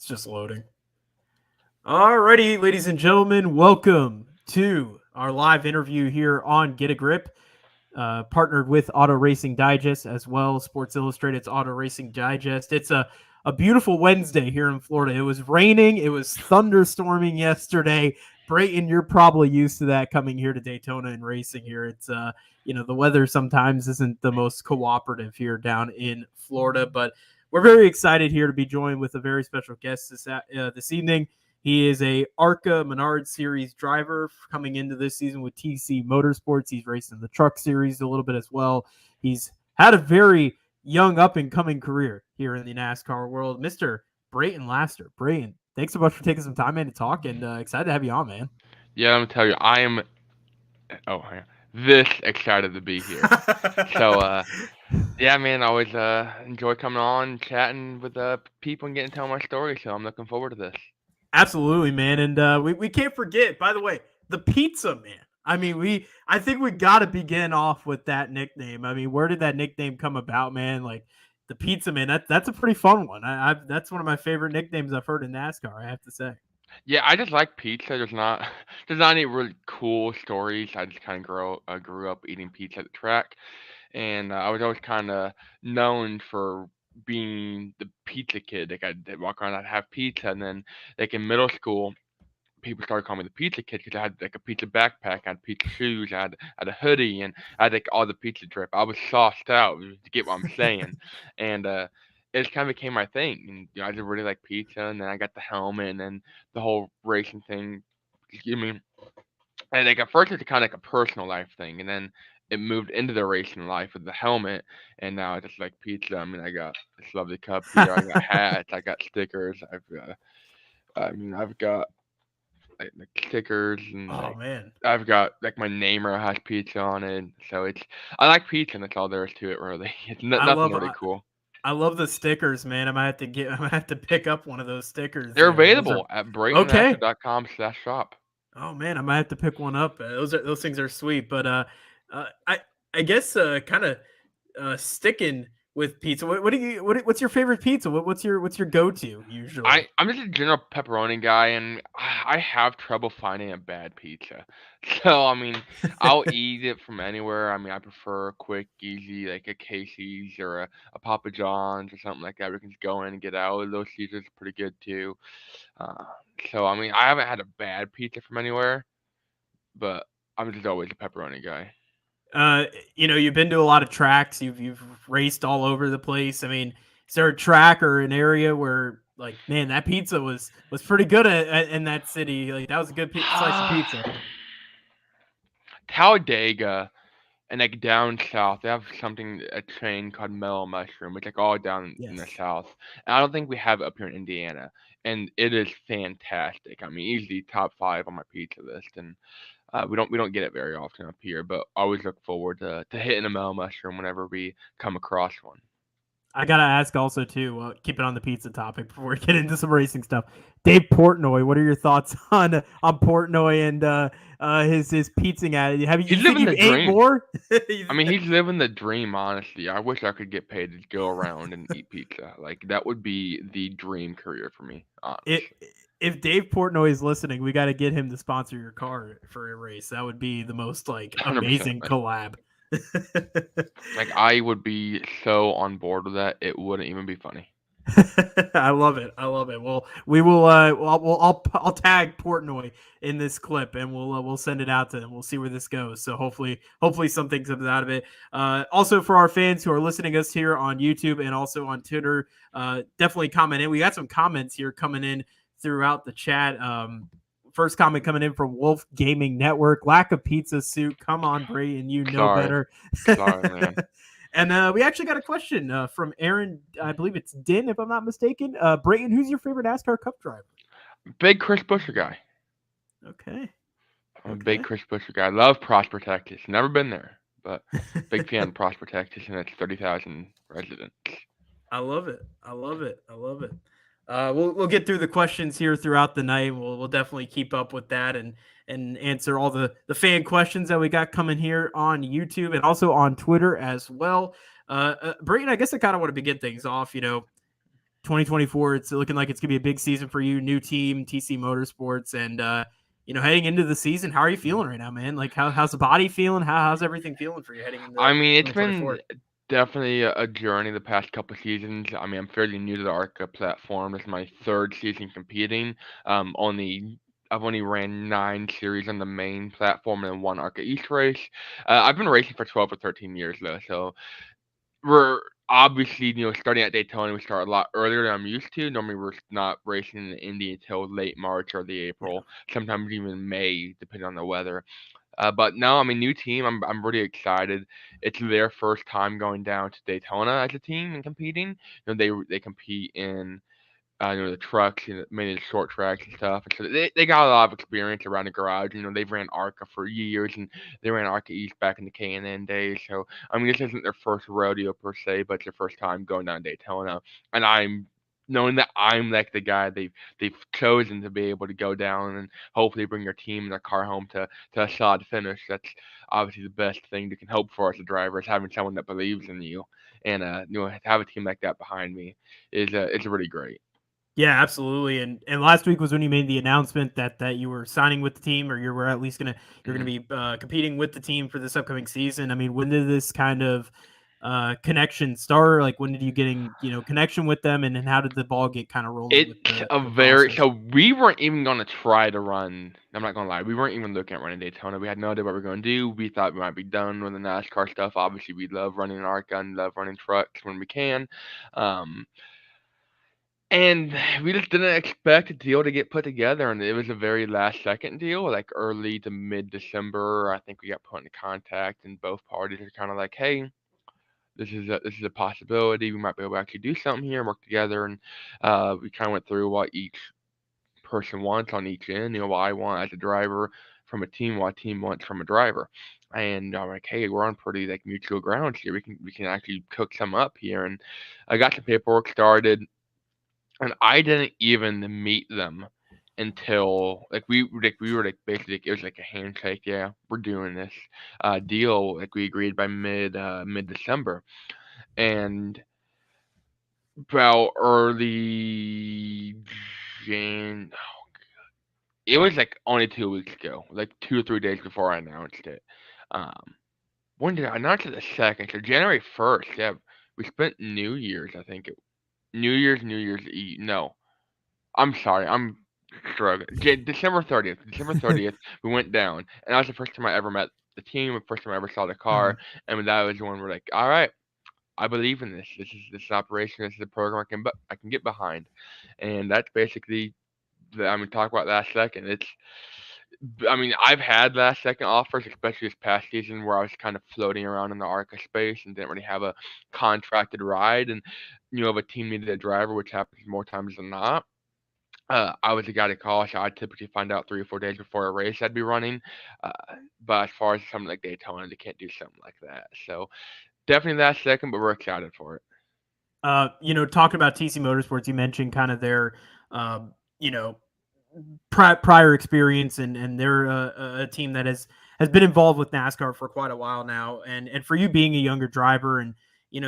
It's just loading. Alrighty, ladies and gentlemen, welcome to our live interview here on Get a Grip, partnered with Auto Racing Digest as well, Sports Illustrated's Auto Racing Digest. It's a beautiful Wednesday here in Florida. It was raining, it was thunderstorming yesterday. Brayton, you're probably used to that coming here to Daytona and racing here. It's the weather sometimes isn't the most cooperative here down in Florida, but we're very excited here to be joined with a very special guest this evening. He is a ARCA Menards Series driver coming into this season with TC Motorsports. He's raced in the Truck Series a little bit as well. He's had a very young up-and-coming career here in the NASCAR world. Mr. Brayton Laster. Brayton, thanks so much for taking some time, man, to talk, and excited to have you on, man. Yeah, I'm gonna tell you, I am this excited to be here. So, yeah, man, I always enjoy coming on, chatting with people and getting to tell my story. So I'm looking forward to this. Absolutely, man. And we can't forget, by the way, the pizza man. I mean, I think we got to begin off with that nickname. I mean, where did that nickname come about, man? Like the pizza man. That's a pretty fun one. That's one of my favorite nicknames I've heard in NASCAR, I have to say. Yeah, I just like pizza. There's not any really cool stories. I just kind of grew up eating pizza at the track, and I was always kind of known for being the pizza kid. Like I'd walk around, I'd have pizza, and then like in middle school, people started calling me the pizza kid because I had like a pizza backpack, I had pizza shoes, I had a hoodie, and I had like all the pizza drip. I was sauced out, to get what I'm saying, and it just kind of became my thing. And I just really like pizza, and then I got the helmet, and then the whole racing thing. Excuse me. And like at first it's kind of like a personal life thing, and then it moved into the racing life with the helmet, and now it's just like pizza. I mean, I got this lovely cup here, I got hats, I got stickers, I've got like stickers and Oh like man, I've got like my namer has pizza on it. So I like pizza and that's all there is to it really. It's I nothing love really cool. I love the stickers, man. I'm gonna have to pick up one of those stickers. They're Those are available at okay. braytonlaster.com/shop. Oh man, I might have to pick one up. Those things are sweet, but I guess kind of sticking with pizza. What's your favorite pizza? What's your go to usually? I'm just a general pepperoni guy, and I have trouble finding a bad pizza. So I mean, I'll eat it from anywhere. I mean, I prefer quick, easy, like a Casey's or a Papa John's or something like that. We can just go in and get out. Those pizzas are pretty good too. Uh, so I mean, I haven't had a bad pizza from anywhere, but I'm just always a pepperoni guy. Uh, you've been to a lot of tracks. You've raced all over the place. I mean, is there a track or an area where like, man, that pizza was pretty good in that city? Like that was a good slice of pizza. Talladega and like down south, they have something a train called Mellow Mushroom. It's like all down in the Yes. south, and I don't think we have it up here in Indiana. And it is fantastic. I mean, easily top five on my pizza list, and we don't get it very often up here. But I always look forward to hitting a Mellow Mushroom whenever we come across one. I gotta ask also too. Keep it on the pizza topic before we get into some racing stuff. Dave Portnoy, what are your thoughts on Portnoy and his pizzing at it? He's You think living you've the ate dream. more? I mean, he's living the dream, honestly. I wish I could get paid to go around and eat pizza. Like that would be the dream career for me, it, honestly. if Dave Portnoy is listening, we got to get him to sponsor your car for a race. That would be the most like 100%. amazing collab. Like I would be so on board with that, it wouldn't even be funny. I love it. I love it. Well, we will. I'll tag Portnoy in this clip, and we'll send it out to him. We'll see where this goes. So hopefully something comes out of it. Also, for our fans who are listening to us here on YouTube and also on Twitter, definitely comment in. We got some comments here coming in throughout the chat. First comment coming in from Wolf Gaming Network. Lack of pizza suit. Come on, Brayton. You know Sorry. better. Sorry, man. And we actually got a question from Aaron. I believe it's Din, if I'm not mistaken. Brayton, who's your favorite NASCAR Cup driver? Big Chris Buescher guy. Okay. I'm a big Chris Buescher guy. I love Prosper, Texas. Never been there, but big fan of Prosper, Texas, and its 30,000 residents. I love it. I love it. I love it. We'll get through the questions here throughout the night. We'll definitely keep up with that and answer all the fan questions that we got coming here on YouTube and also on Twitter as well. Brayton, I guess I kind of want to begin things off. 2024, it's looking like it's gonna be a big season for you. New team, TC Motorsports, and heading into the season, how are you feeling right now, man? Like, how's the body feeling? How's everything feeling for you heading into I mean, it's been 2024? definitely a journey the past couple seasons. I mean, I'm fairly new to the ARCA platform. This is my third season competing. Only I've only ran 9 series on the main platform and one ARCA East race. I've been racing for 12 or 13 years though, so we're obviously, starting at Daytona, we start a lot earlier than I'm used to. Normally, we're not racing in Indy until late March or the Yeah. April, sometimes even May, depending on the weather. But no, I mean, new team. I'm really excited. It's their first time going down to Daytona as a team and competing. They compete in the trucks, mainly the short tracks and stuff. And so they got a lot of experience around the garage. They've ran ARCA for years, and they ran ARCA East back in the K&N days. So I mean, this isn't their first rodeo per se, but it's their first time going down to Daytona. And I'm knowing that I'm like the guy they've chosen to be able to go down and hopefully bring their team and their car home to a solid finish. That's obviously the best thing you can hope for as a driver is having someone that believes in you, and to have a team like that behind me is it's really great. Yeah, absolutely. And last week was when you made the announcement that you were signing with the team, or you were at least you're gonna Mhm. be competing with the team for this upcoming season. I mean, when did this kind of connection start? Like, when did you getting connection with them, and then how did the ball get kind of rolling with It's the a very process? so we weren't even gonna try to run. I'm not gonna lie, we weren't even looking at running Daytona. We had no idea what we were gonna do. We thought we might be done with the NASCAR stuff. Obviously, we love running ARCA and love running trucks when we can. Um, and we just didn't expect a deal to get put together, and it was a very last second deal, like early to mid December. I think we got put in contact, and both parties are kind of like, "Hey, this is a possibility. We might be able to actually do something here, and work together." And we kind of went through what each person wants on each end. What I want as a driver from a team, what a team wants from a driver. And I'm like, hey, we're on pretty like mutual grounds here. We can actually cook some up here. And I got the paperwork started, and I didn't even meet them until like we were basically it was like a handshake. Yeah, we're doing this deal. Like we agreed by mid December, and about early Jan. It was like only 2 weeks ago, like 2 or 3 days before I announced it. Um, when did I announce it? The second, so January 1st. Yeah, we spent New Year's. I think New Year's Eve. No, I'm sorry, I'm struggling. December 30th. December 30th, we went down, and that was the first time I ever met the team. The first time I ever saw the car, and that was when we're like, all right. I believe in this. This is operation. This is a program I can get behind, and that's basically I mean, talk about last second. I mean, I've had last second offers, especially this past season where I was kind of floating around in the ARCA space and didn't really have a contracted ride. And, if a team needed a driver, which happens more times than not, I was the guy to call. So I typically find out 3 or 4 days before a race I'd be running. Uh, but as far as something like Daytona, they can't do something like that. So definitely last second, but we're excited for it. Talking about TC Motorsports, you mentioned kind of their, um, you know, prior experience, and they're a team that has been involved with NASCAR for quite a while now. And for you being a younger driver and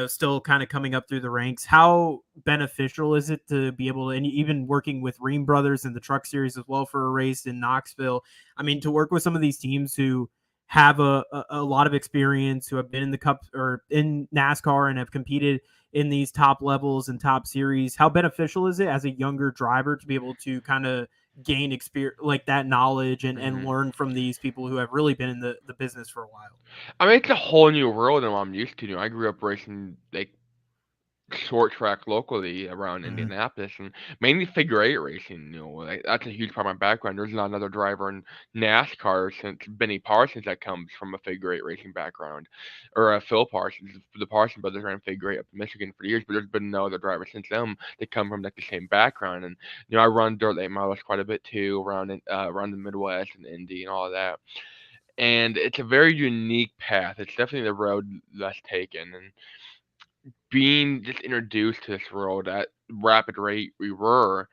still kind of coming up through the ranks, how beneficial is it to be able to, and even working with Ream Brothers in the Truck Series as well for a race in Knoxville? I mean, to work with some of these teams who have a lot of experience, who have been in the Cup or in NASCAR and have competed in these top levels and top series, how beneficial is it as a younger driver to be able to kind of gain experience like that knowledge and Hmm. learn from these people who have really been in the business for a while? I mean, it's a whole new world than what I'm used to. I grew up racing like short track locally around Mhm. Indianapolis and mainly figure eight racing. Like that's a huge part of my background. There's not another driver in NASCAR since Benny Parsons that comes from a figure eight racing background, or Phil Parsons. The Parsons brothers ran figure eight up in Michigan for years, but there's been no other driver since them that come from like the same background. And I run dirt late models quite a bit too around the Midwest and Indy and all of that. And it's a very unique path. It's definitely the road less taken, and being just introduced to this world at rapid rate we were,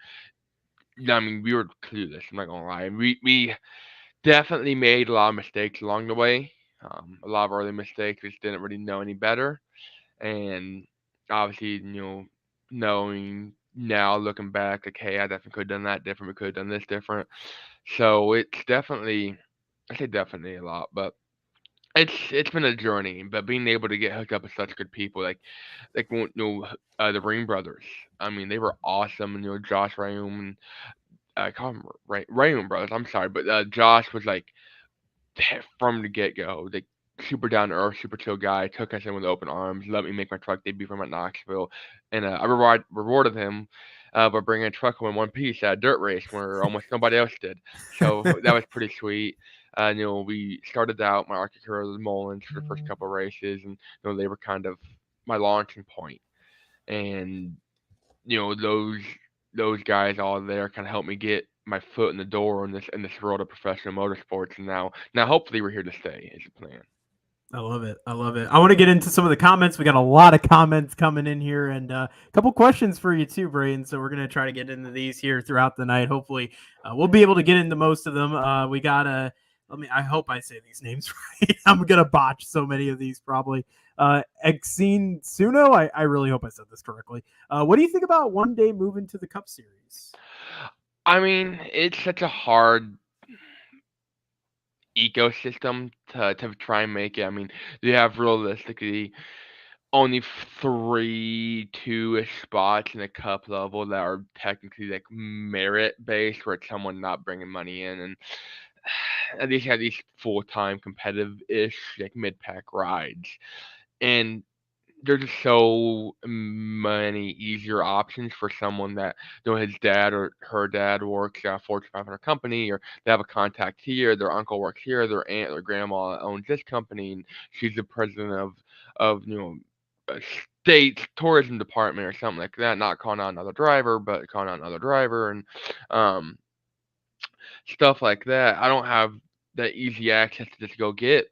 I mean, we were clueless. I'm not gonna lie. We definitely made a lot of mistakes along the way. A lot of early mistakes. We just didn't really know any better, and obviously, knowing now looking back, like, hey, I definitely could have done that different. We could have done this different. So it's definitely, I say definitely a lot, but it's been a journey. But being able to get hooked up with such good people, the Ring brothers. I mean, they were awesome. And, Josh Rayum and I call him Rayum brothers. I'm sorry, but Josh was like from the get go, like super down to earth, super chill guy. Took us in with open arms. Let me make my truck debut from at Knoxville, and I rewarded him by bringing a truck home in one piece at a dirt race where almost nobody else did. So that was pretty sweet. We started out my ARCA career with Mullins for the first couple of races, and they were kind of my launching point. And those guys all there kind of helped me get my foot in the door in this world of professional motorsports, and now hopefully we're here to stay is the plan. I love it. I love it. I want to get into some of the comments. We got a lot of comments coming in here, and a couple questions for you too, Brayton. So we're gonna try to get into these here throughout the night. Hopefully, we'll be able to get into most of them. We got a. Let me. I hope I say these names right. I'm gonna botch so many of these probably. Exene Suno. I really hope I said this correctly. What do you think about one day moving to the Cup Series? I mean, it's such a hard ecosystem to try and make it. I mean, you have realistically only three, two-ish spots in the cup level that are technically like merit based, where it's someone not bringing money in, and at least have these full-time competitive-ish like mid-pack rides. And there's just so many easier options for someone that his dad or her dad works at a Fortune 500 company, or they have a contact here, their uncle works here, their aunt or grandma owns this company, and she's the president of a state tourism department or something like that. Not calling out another driver, but calling out another driver, and um, stuff like that. I don't have that easy access to just go get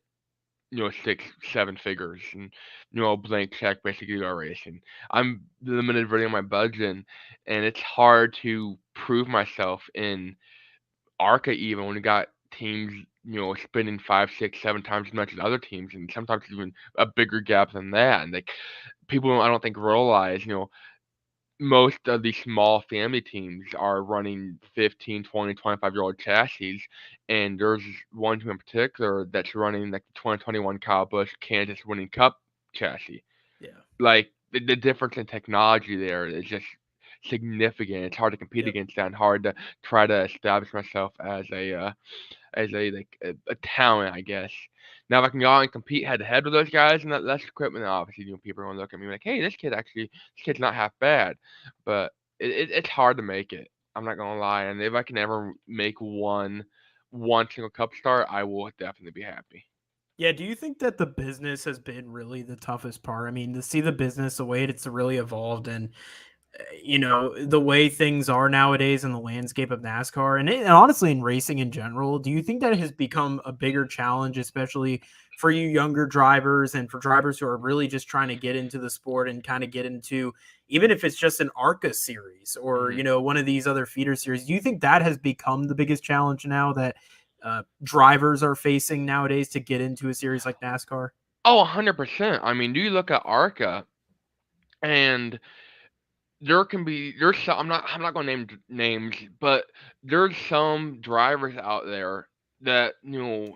6, 7 figures and blank check basically go racing. I'm limited really on my budget, and it's hard to prove myself in ARCA even when we got teams spending 5, 6, 7 times as much as other teams, and sometimes even a bigger gap than that. And like people, I don't think realize most of these small family teams are running 15, 20, 25-year-old chassis, and there's one team in particular that's running like the 2021 Kyle Busch Kansas winning Cup chassis. Yeah. Like the difference in technology there is just significant. It's hard to compete Yep. against that, and hard to try to establish myself as a talent, I guess. Now, if I can go out and compete head to head with those guys and that less equipment, then obviously, people are gonna look at me like, "Hey, this kid's not half bad." But it's hard to make it. I'm not gonna lie, and if I can ever make one single cup start, I will definitely be happy. Yeah, do you think that the business has been really the toughest part? I mean, to see the business the way it's really evolved and the way things are nowadays in the landscape of NASCAR and honestly in racing in general, do you think that has become a bigger challenge, especially for you younger drivers and for drivers who are really just trying to get into the sport and kind of get into, even if it's just an ARCA series or, Mhm. one of these other feeder series? Do you think that has become the biggest challenge now that drivers are facing nowadays to get into a series like NASCAR? Oh, 100%. I mean, do you look at ARCA and there's some, I'm not gonna name names, but there's some drivers out there that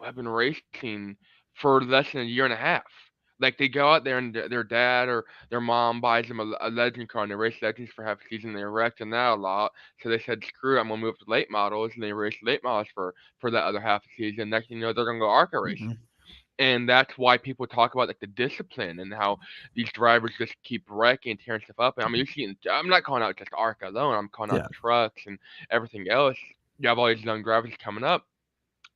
have been racing for less than a year and a half. Like they go out there and their dad or their mom buys them a legend car and they race legends for half a season. They wrecked in that a lot, so they said, "Screw it, I'm gonna move to late models," and they race late models for that other half a season. Next thing you know, they're gonna go ARCA racing. Mhm. And that's why people talk about like the discipline and how these drivers just keep wrecking, tearing stuff up. And I mean, you're seeing. I'm not calling out just ARCA alone. I'm calling out Yeah. trucks and everything else. You have all these young drivers coming up,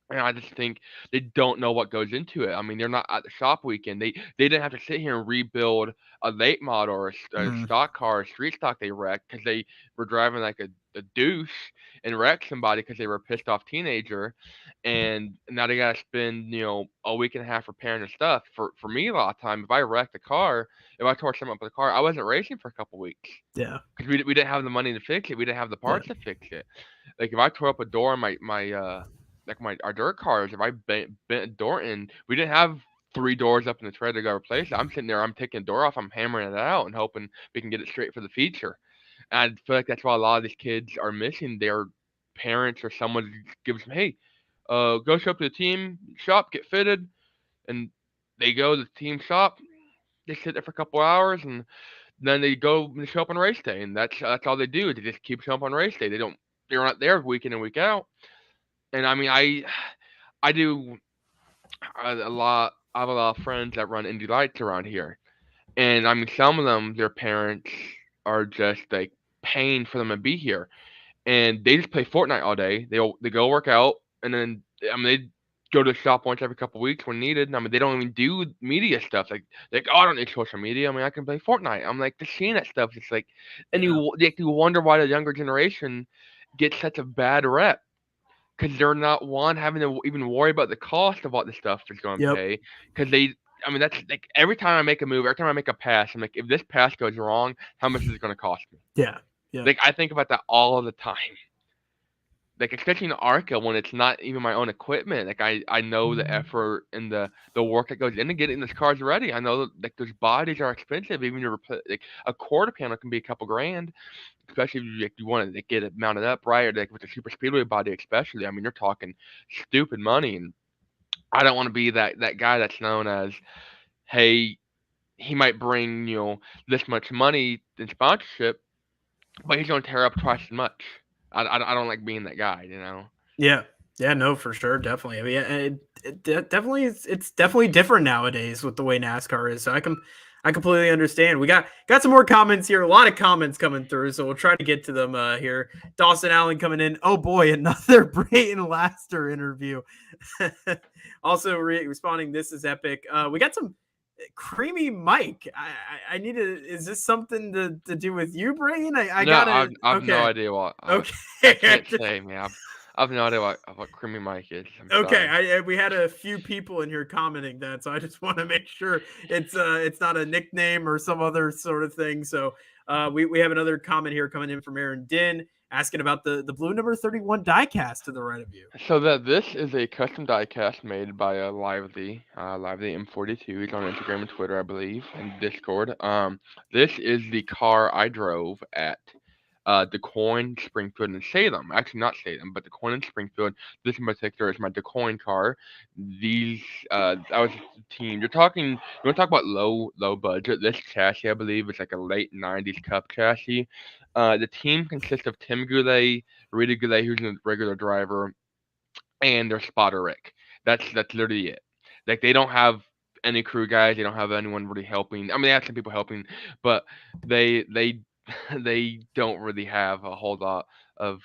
and I just think they don't know what goes into it. I mean, they're not at the shop weekend. They didn't have to sit here and rebuild a late model or a Mhm. stock car, a street stock they wrecked because they were driving like a douche and wrecked somebody because they were a pissed off teenager, and now they gotta spend a week and a half repairing their stuff. For me, a lot of time, if I wrecked a car, if I tore something up with a car, I wasn't racing for a couple weeks Yeah. because we didn't have the money to fix it. We didn't have the Yeah. parts to fix it. Like if I tore up a door on my our dirt cars, if I bent a door in, we didn't have 3 doors up in the tread to go replace it. I'm sitting there, I'm taking a door off, I'm hammering it out and hoping we can get it straight for the feature. And I feel like that's why a lot of these kids are missing their parents or someone gives them, hey, go show up to the team shop, get fitted, and they go to the team shop, they sit there for a couple hours, and then they go and show up on race day, and that's all they do. They just keep showing up on race day. They're not there week in and week out. And I mean, I do a lot. I have a lot of friends that run Indy Lights around here, and I mean, some of them, their parents are just like paying for them to be here, and they just play Fortnite all day. They go work out, and then I mean they go to the shop once every couple weeks when needed. I mean they don't even do media stuff like oh I don't need social media. I mean I can play Fortnite. I'm like just seeing that stuff. It's like, and Yeah. you wonder why the younger generation gets such a bad rep because they're not one having to even worry about the cost of what the stuff is going to Yep. pay because they. I mean that's like every time I make a move, every time I make a pass, I'm like if this pass goes wrong, how much is it going to cost me? Yeah. Yeah. Like I think about that all of the time, like especially in ARCA when it's not even my own equipment. Like I know the effort and the work that goes into getting these cars ready. I know like those bodies are expensive. Even like a quarter panel can be a couple grand, especially if you want to like, get it mounted up right, or like with a super speedway body especially. I mean you're talking stupid money, and I don't want to be that guy that's known as, hey, he might bring this much money in sponsorship, but he's going to tear up twice as much. I don't like being that guy. Yeah. Yeah, no, for sure, definitely. I mean, yeah, definitely, it's definitely different nowadays with the way NASCAR is. So I completely understand. We got some more comments here. A lot of comments coming through, so we'll try to get to them here. Dawson Allen coming in. Oh boy, another Brayton Laster interview. Also responding. This is epic. We got some creamy Mike. I need to. Is this something to do with you, Brayton? I No, gotta. I've no Okay. idea what I Okay. can't say, man. I've no idea what creamy Mike is. I'm Okay, sorry. we had a few people in here commenting that, so I just want to make sure it's not a nickname or some other sort of thing. So we have another comment here coming in from Aaron Din asking about the blue number 31 diecast to the right of you. So that this is a custom diecast made by a Lively M42. He's on Instagram and Twitter, I believe, and Discord. This is the car I drove at DeCoin, Springfield, and Salem. Actually, not Salem, but DeCoin and Springfield. This in particular is my DeCoin car. These, I was the team. You want to talk about low budget? This chassis, I believe, is like a late '90s Cup chassis. The team consists of Tim Goulet, Rita Goulet, who's a regular driver, and their spotter Rick. That's literally it. Like they don't have any crew guys. They don't have anyone really helping. I mean, they have some people helping, but they they don't really have a whole lot of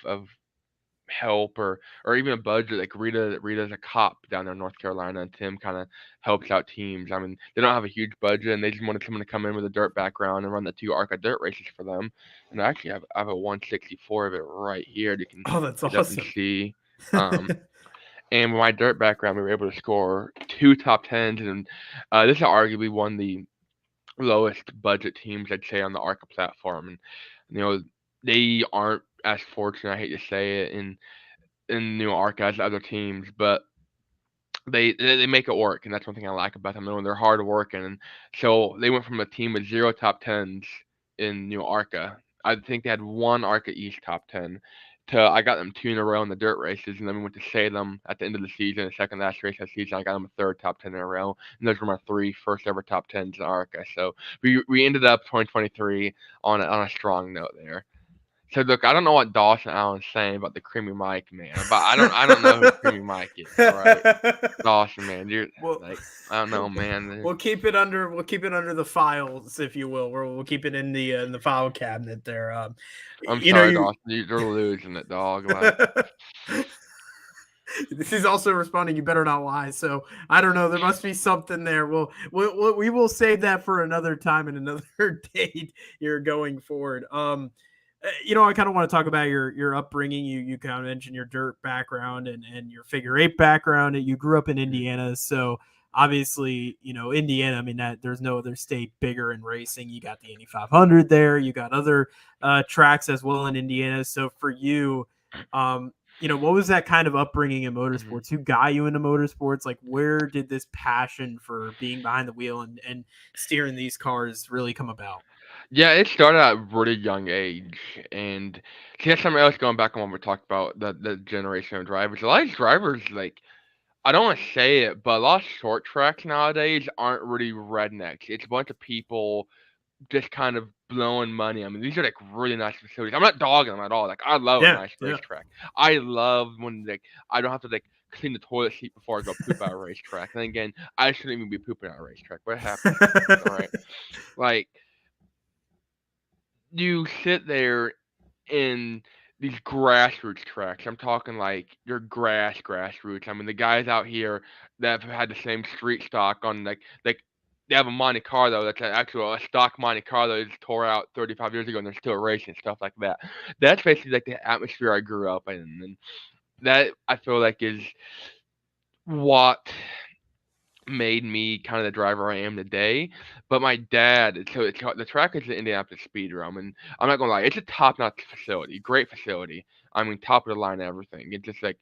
help or even a budget. Like Rita's a cop down there in North Carolina, and Tim kind of helps out teams. I mean, they don't have a huge budget, and they just wanted someone to come in with a dirt background and run the two ARCA dirt races for them. And I have a 164 of it right here. You can Oh, that's get up and awesome. see. Um, and with my dirt background, we were able to score two top tens, and this arguably one of the lowest budget teams I'd say on the ARCA platform. And you know, they aren't as fortunate. I hate to say it in ARCA as other teams, but they make it work, and that's one thing I like about them. They're hard working, and so they went from a team with zero top tens in ARCA. I think they had one ARCA East top ten. To I got them two in a row in the dirt races, and then we went to Salem at the end of the season, the second last race of the season. I got them a third top ten in a row, and those were my three first ever top tens in ARCA. So we ended up 2023 on a strong note there. So look, I don't know what Dawson Allen's saying about the creamy Mike man, but I don't know who creamy Mike is. All right. Dawson, man, you're Well, like, I don't know, man. we'll keep it under the files, if you will. We'll keep it in the file cabinet there. I'm You know sorry, you. Dawson. You're losing it, dog. Like, This is also responding. You better not lie. So I don't know. There must be something there. We will save that for another time and another date. You're going forward. I kind of want to talk about your upbringing. You kind of mentioned your dirt background and your figure eight background. You grew up in Indiana, so obviously, Indiana. I mean, that there's no other state bigger in racing. You got the Indy 500 there. You got other tracks as well in Indiana. So for you, what was that kind of upbringing in mhm. motorsports? Who got you into motorsports? Like, where did this passion for being behind the wheel and steering these cars really come about? Yeah, it started at a really young age, and see, that's something else going back on when we talked about the generation of drivers. A lot of these drivers, like, I don't want to say it, but a lot of short tracks nowadays aren't really rednecks. It's a bunch of people just kind of blowing money. I mean, these are like really nice facilities. I'm not dogging them at all. Like, I love a Yeah, nice yeah. racetrack. I love when like I don't have to like clean the toilet seat before I go poop at a racetrack. And then again, I shouldn't even be pooping at a racetrack, but it happens sometimes. All right, like you sit there in these grassroots tracks. I'm talking like your grassroots. I mean, the guys out here that have had the same street stock on like they have a Monte Carlo that's an actual a stock Monte Carlo that's tore out 35 years ago and they're still racing stuff like that. That's basically like the atmosphere I grew up in, and that I feel like is what made me kind of the driver I am today. But my dad, so the track is the Indianapolis Speedrome, and I'm not gonna lie, it's a top-notch facility, great facility. I mean, top of the line everything. It's just like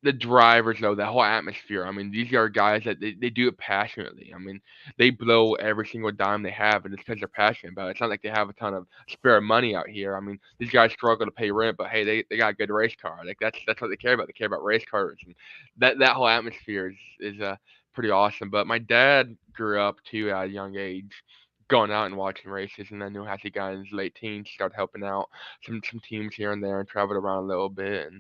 the drivers though, that whole atmosphere. I mean, these are guys that they do it passionately. I mean, they blow every single dime they have, and it's because they're passionate about it. It's not like they have a ton of spare money out here. I mean, these guys struggle to pay rent, but hey, they got a good race car. Like that's what they care about. They care about race cars, and that whole atmosphere is pretty awesome. But my dad grew up too at a young age. Going out and watching races, and then knew as he got in his late teens, started helping out some teams here and there, and traveled around a little bit.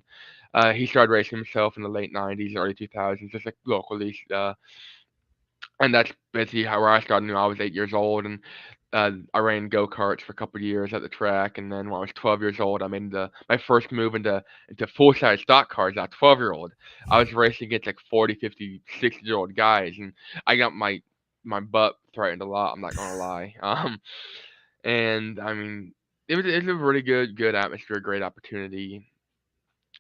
And he started racing himself in the late '90s, early 2000s, just like locally. And that's basically how where I started. You know, I was 8 years old, and I ran go karts for a couple of years at the track. And then when I was 12 years old, I made my first move into full size stock cars. At 12-year old, I was racing against like 40, 50, 60-year old guys, and I got my butt threatened a lot. I'm not gonna lie. And I mean, it was a really good atmosphere, great opportunity.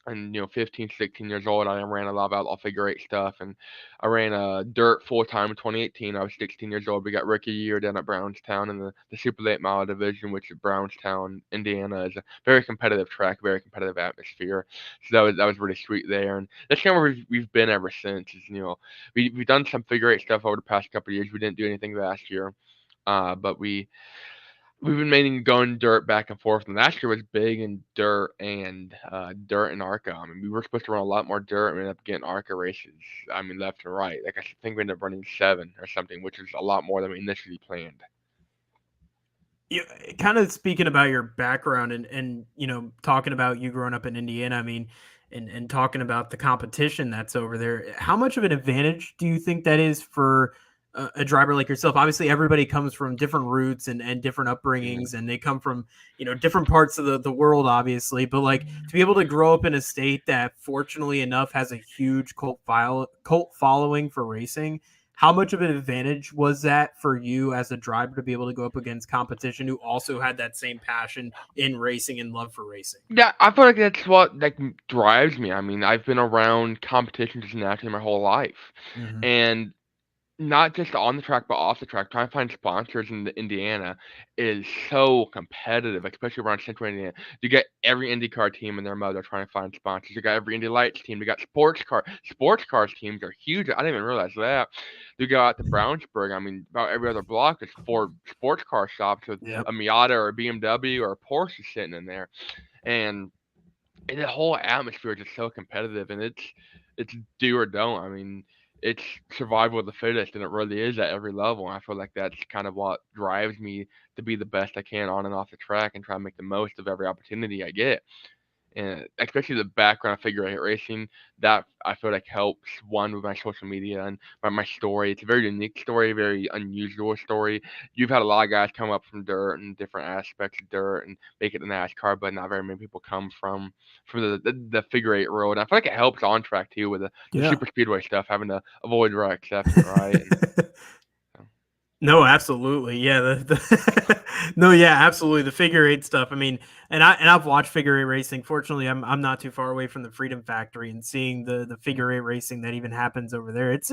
And 15, 16 years old, I ran a lot of outlaw figure eight stuff, and I ran dirt full time in 2018. I was 16 years old. We got rookie year down at Brownstown in the super late mile division, which is Brownstown, Indiana, is a very competitive track, very competitive atmosphere. So that was really sweet there, and that's kind of where we've been ever since. Is we've done some figure eight stuff over the past couple of years. We didn't do anything last year, but we've been mainly going dirt back and forth, and last year was big in dirt and ARCA. I mean, we were supposed to run a lot more dirt, and we ended up getting ARCA races. I mean, left and right. Like I think we ended up running 7 or something, which is a lot more than we initially planned. You kind of speaking about your background and talking about you growing up in Indiana. I mean, and talking about the competition that's over there. How much of an advantage do you think that is for a driver like yourself? Obviously, everybody comes from different roots and different Mhm. upbringings, and they come from different parts of the world, obviously. But like to be able to grow up in a state that, fortunately enough, has a huge cult following for racing. How much of an advantage was that for you as a driver to be able to go up against competition who also had that same passion in racing and love for racing? Yeah, I feel like that's what drives me. I mean, I've been around competition just naturally my whole life, Mm-hmm. and not just on the track, but off the track. Trying to find sponsors in Indiana is so competitive, especially around Central Indiana. You get every IndyCar team and their mother trying to find sponsors. You got every Indy Lights team. You got sports cars teams are huge. I didn't even realize that. You go out to Brownsburg. I mean, about every other block is 4 sports car shops with Yep. a Miata or a BMW or a Porsche sitting in there, and the whole atmosphere is just so competitive, and it's do or don't. I mean, it's survival of the fittest, and it really is at every level. And I feel like that's kind of what drives me to be the best I can on and off the track, and try to make the most of every opportunity I get. And especially the background of figure eight racing, that I feel like helps one with my social media and my story. It's a very unique story, very unusual story. You've had a lot of guys come up from dirt and different aspects of dirt and make it to NASCAR, but not very many people come from the figure eight world. And I feel like it helps on track too with the Yeah. super speedway stuff, having to avoid wrecks left and right. And so. No, absolutely. Yeah, no, yeah, absolutely. The figure eight stuff. I mean, I've watched figure eight racing. Fortunately, I'm not too far away from the Freedom Factory and seeing the figure eight racing that even happens over there. It's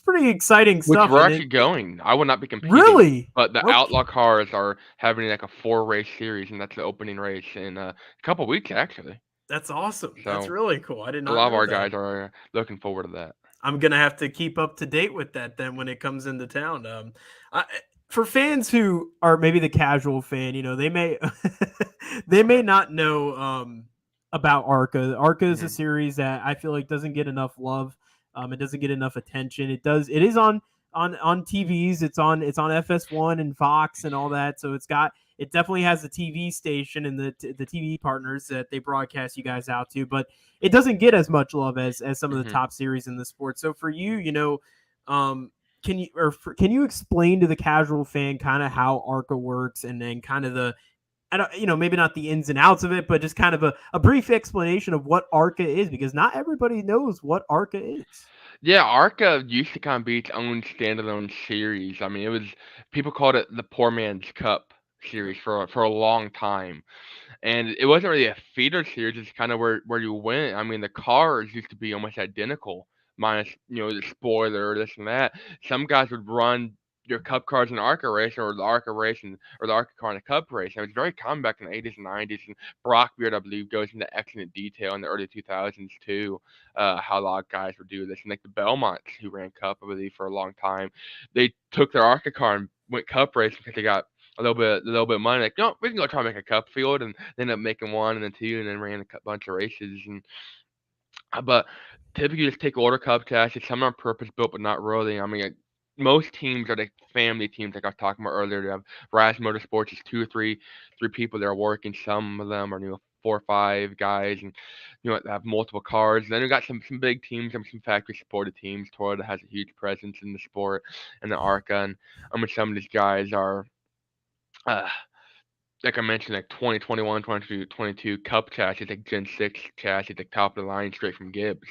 pretty exciting Which stuff, we're and actually going. I will not be competing, really but the okay. Outlaw cars are having like a 4 race series, and that's the opening race in a couple weeks actually. That's awesome. That's So really cool. I did a not lot of know our that. guys are looking forward to that. I'm gonna have to keep up to date with that then when it comes into town. I, for fans who are maybe the casual fan, they may they may not know about ARCA. ARCA is a Hmm. series that I feel like doesn't get enough love. It doesn't get enough attention. It does. It is on TVs. It's on FS1 and Fox and all that. So it definitely has the TV station and the TV partners that they broadcast you guys out to, but it doesn't get as much love as some of the Hmm. top series in the sport. So for you, um, can you explain to the casual fan kind of how ARCA works and then kind of I don't, maybe not the ins and outs of it, but just kind of a brief explanation of what ARCA is, because not everybody knows what ARCA is. Yeah, Arca used to kind of be its own standalone series. I mean, it was people called it the Poor Man's Cup series for a long time. And it wasn't really a feeder series. It's kind of where you went. I mean, the cars used to be almost identical, minus the spoiler, this and that. Some guys would run your Cup cars in the ARCA race, or the ARCA race, or the ARCA car in a Cup race. And it was very common back in the 80s and 90s. And Brockbeard, I believe, goes into excellent detail in the early 2000s too, how a lot of guys would do this. And like the Belmonts, who ran Cup, I believe, for a long time, they took their ARCA car and went Cup racing because they got a little bit of money. Like, no, we can go try to make a cup field, and they ended up making one and then two, and then ran a bunch of races. And but typically, just take older cup chassis. Some are purpose built, but not really. I mean, most teams are like family teams, like I was talking about earlier. They have Rise Motorsports is two or three people that are working. Some of them are 4 or 5 guys, and have multiple cars. And then we got some big teams and some factory supported teams. Toyota has a huge presence in the sport, and the ARCA. And I mean, some of these guys are. Uh, like I mentioned, like 2021, 22 Cup chassis, like Gen 6 chassis, like top of the line, straight from Gibbs.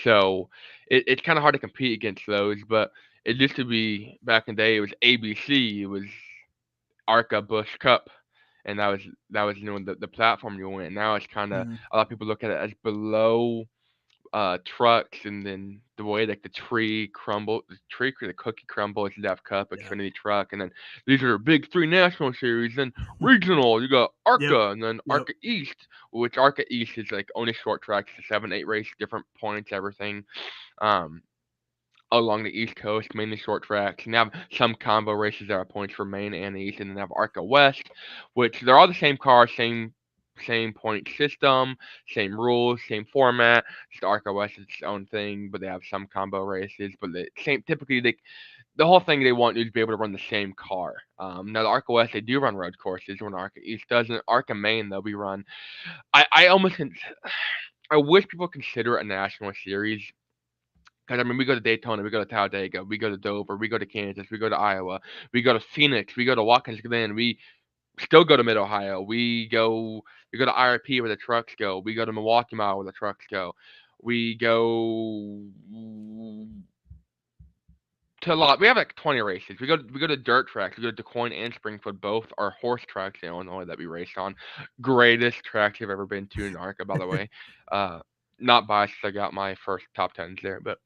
So it's kind of hard to compete against those, but it used to be back in the day, it was ABC, it was ARCA Bush Cup, and that was the platform you went. Now it's kind of Mm, a lot of people look at it as below trucks, and then the way like the cookie crumble is Left Cup, yeah. Xfinity Truck, and then these are big three national series. Then regional, you got Yep. ARCA, and then Yep. ARCA East, which ARCA East is like only short tracks, 7, 8 race, different points, everything. Um, Along the East Coast, mainly short tracks, and they have some combo races that are points for Maine and the East, and then they have ARCA West, which they're all the same car, same point system, same rules, same format. Just ARCA West is its own thing, but they have some combo races. But the same, typically, the whole thing they want you to be able to run the same car. Now the ARCA West they do run road courses when ARCA East doesn't. ARCA Maine they'll be run. I almost I wish people consider it a national series. Because I mean, we go to Daytona, we go to Talladega, we go to Dover, we go to Kansas, we go to Iowa, we go to Phoenix, we go to Watkins Glen, we still go to Mid Ohio, we go to IRP where the trucks go, we go to Milwaukee Mile where the trucks go, we go to a lot. We have like 20 races. We go to dirt tracks. We go to DuQuoin and Springfield. Both are horse tracks in Illinois that we raced on. Greatest tracks I've ever been to in ARCA, by the way. Uh, Not biased 'cause I got my first top tens there, but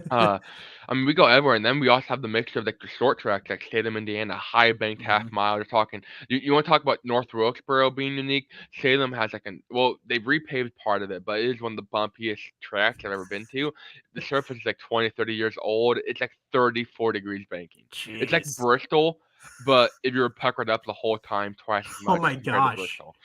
uh, I mean, we go everywhere, and then we also have the mixture of like the short tracks, like Salem, Indiana, high banked half Mhm. mile. You're talking. You want to talk about North Wilkesboro being unique? Salem has like they've repaved part of it, but it is one of the bumpiest tracks I've ever been to. The surface is like 20, 30 years old. It's like 34 degrees banking. It's like Jeez. Bristol, but if you were puckered up the whole time, twice as Oh much my compared to gosh. Bristol.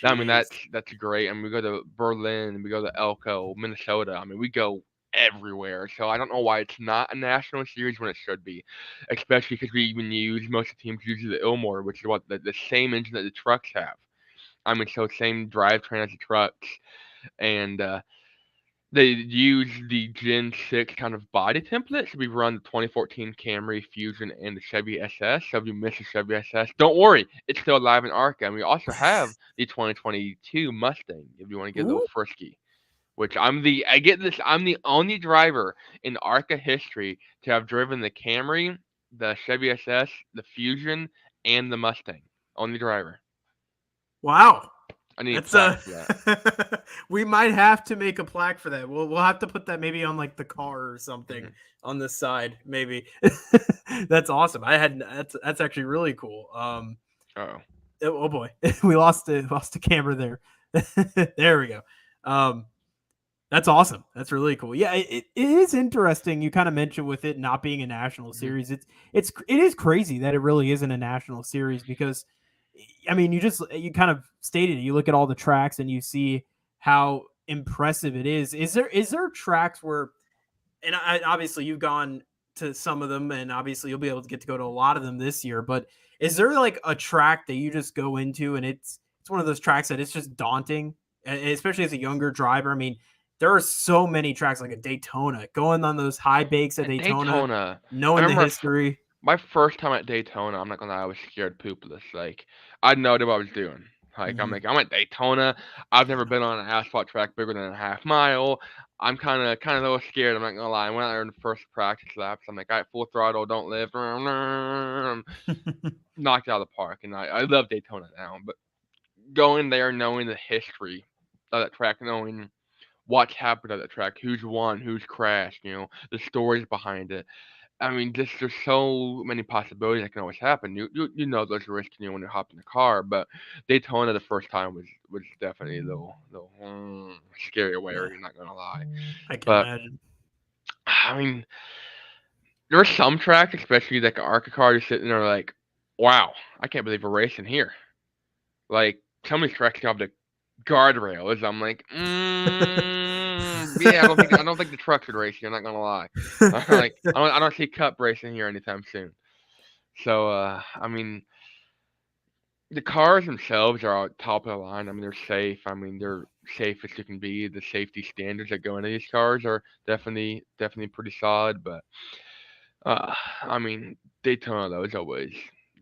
I mean, Jeez. that's great. I mean, we go to Berlin, we go to Elko, Minnesota. I mean, we go everywhere. So I don't know why it's not a national series when it should be, especially because we even use most of the teams use the Ilmore, which is what the same engine that the trucks have. I mean, so same drivetrain as the trucks, and they use the Gen 6 kind of body template. So we run the 2014 Camry, Fusion, and the Chevy SS. So if you miss the Chevy SS, don't worry, it's still alive in ARCA. And we also have the 2022 Mustang if you want to get a little Ooh. frisky. Which I get this. I'm the only driver in ARCA history to have driven the Camry, the Chevy SS, the Fusion, and the Mustang. Only driver. Wow. I need a That's plaque for that. we might have to make a plaque for that. We'll have to put that maybe on like the car or something Hmm. on the side, maybe. That's awesome. That's actually really cool. Oh. Oh boy, we lost the camera there. There we go. Um, That's awesome. That's really cool. Yeah, it is interesting. You kind of mentioned with it not being a national Hmm. series. It is crazy that it really isn't a national series because, I mean, you kind of stated it. You look at all the tracks and you see how impressive it is. Is there tracks where, and obviously you've gone to some of them, and obviously you'll be able to get to go to a lot of them this year. But is there like a track that you just go into and it's one of those tracks that it's just daunting, and especially as a younger driver? I mean, there are so many tracks like a Daytona, going on those high bakes at At Daytona, Daytona, I knowing the remember history. my first time at Daytona. I'm not gonna lie, I was scared poopless. Like I had no idea what I was doing. Mhm. I'm at Daytona. I've never been on an asphalt track bigger than a half mile. I'm kind of a little scared. I'm not gonna lie. I went out there in the first practice laps. I'm like, all right, full throttle, don't lift. Knocked out of the park, and I love Daytona now. But going there, knowing the history of that track, knowing what's happened at that track, who's won, who's crashed, the stories behind it. I mean, just there's so many possibilities that can always happen. You know those risks when you hop in the car, but Daytona the first time was definitely a little scary Yeah, aware. You're not gonna lie, I can but imagine. I mean, there are some tracks, especially like an ARCA car, you're sitting there like, wow, I can't believe we're racing here. Like some of these tracks have the guardrails. I'm like, yeah, I don't think the trucks would race here. I'm not gonna lie. Like I don't see Cup racing here anytime soon. So, I mean, the cars themselves are top of the line. I mean, they're safe. I mean, they're safe as you can be. The safety standards that go into these cars are definitely pretty solid. But, I mean, Daytona though is always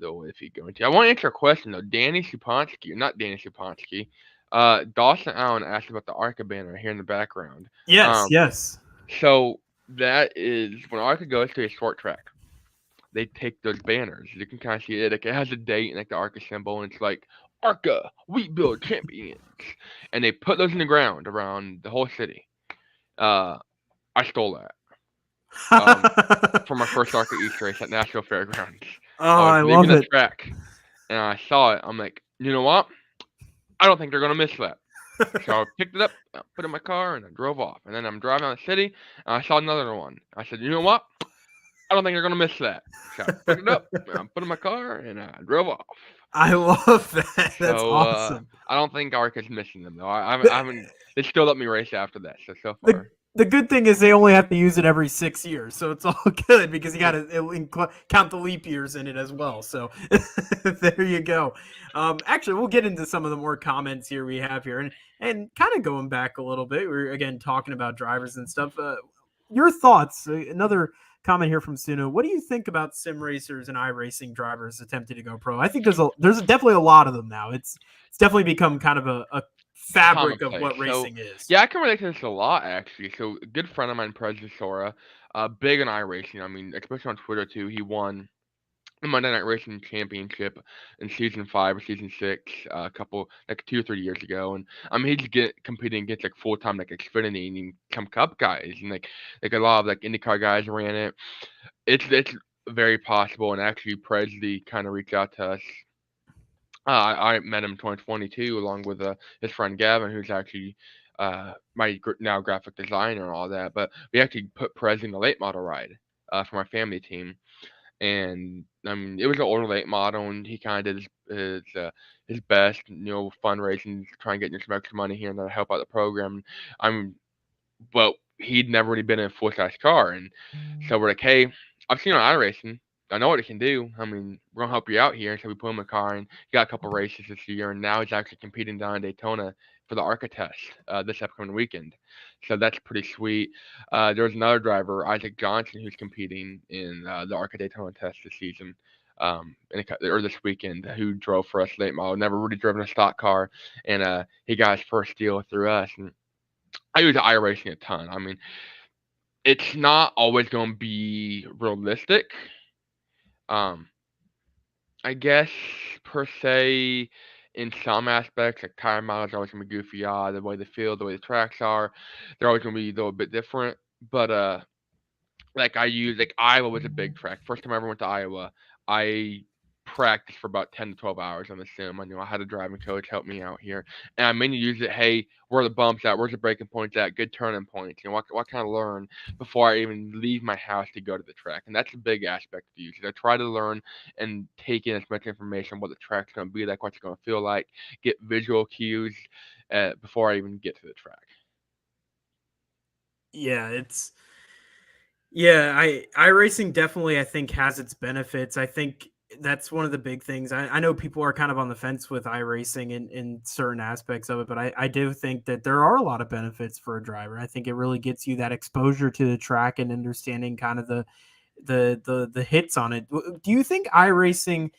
the way if you go into. I want to answer a question though. Danny Supansky, not Danny Supansky. Dawson Allen asked about the ARCA banner here in the background. Yes, Um, yes. so that is when ARCA goes to a short track. They take those banners. You can kind of see it. Like it has a date and like the ARCA symbol, and it's like ARCA, we build champions, and they put those in the ground around the whole city. Uh, I stole that um, for my first ARCA Easter race at Nashville Fairgrounds. Oh, I was I leaving love the it. track and I saw it. I'm like, you know what? I don't think they're gonna miss that. So I picked it up, I put it in my car, and I drove off. And then I'm driving down the city, and I saw another one. I said, you know what? I don't think they're gonna miss that. So I picked it up, and I put it in my car, and I drove off. I love that. That's So awesome. I don't think Arca's missing them though. I The, haven't. They still let me race after that. So the far. the good thing is they only have to use it every 6 years, so it's all good because you got Mhm. to count the leap years in it as well. So there you go. Actually, we'll get into some of the more comments here we have here, and kind of going back a little bit. We're again talking about drivers and stuff. Your thoughts? Another comment here from Suno. What do you think about sim racers and iRacing drivers attempting to go pro? I think there's definitely a lot of them now. It's definitely become kind of a fabric of Commonplace. what So racing is. yeah, I can relate to this a lot actually. So a good friend of mine, President Sora, big in iRacing. I mean, especially on Twitter too. He won the Monday Night Racing Championship in season 5 or season 6, a couple like 2 or 3 years ago, and I mean he's competing against like full time like Xfinity and some Cup guys, and like a lot of like IndyCar guys ran it. It's very possible, and actually Presley kind of reached out to us. I met him in 2022 along with his friend Gavin, who's actually my now graphic designer and all that. But we actually put Prez in the late model ride for my family team, and I mean it was an older late model, and he kind of did his best, fundraising, try and get some extra money here and there to help out the program. I'm but he'd never really been in a full size car, and so we're like, hey, I've seen on iRacing. I know what it can do. I mean, we're gonna help you out here. So we put him in a car, and he got a couple races this year, and now he's actually competing down in Daytona for the ARCA test this upcoming weekend. So that's pretty sweet. There was another driver, Isaac Johnson, who's competing in the ARCA Daytona test this season. Or this weekend, who drove for us late model, never really driven a stock car, and he got his first deal through us. And I use iRacing a ton. I mean, it's not always going to be realistic. Um, I guess per se, in some aspects, like tire miles are always going to be goofy. Yeah, the way the field, the way the tracks are, they're always going to be a little bit different. But like Iowa was a big track. First time I ever went to Iowa, I practice for about 10 to 12 hours on the sim. I knew I had a driving coach help me out here, and I mainly use it. Hey, where are the bumps at? Where's the braking points at? Good turning points. What can I learn before I even leave my house to go to the track? And that's a big aspect of use. I try to learn and take in as much information what the track's going to be like, what it's going to feel like, get visual cues before I even get to the track. Yeah, iRacing definitely I think has its benefits. I think that's one of the big things. I know people are kind of on the fence with iRacing in certain aspects of it, but I do think that there are a lot of benefits for a driver. I think it really gets you that exposure to the track and understanding kind of the hits on it. Do you think iRacing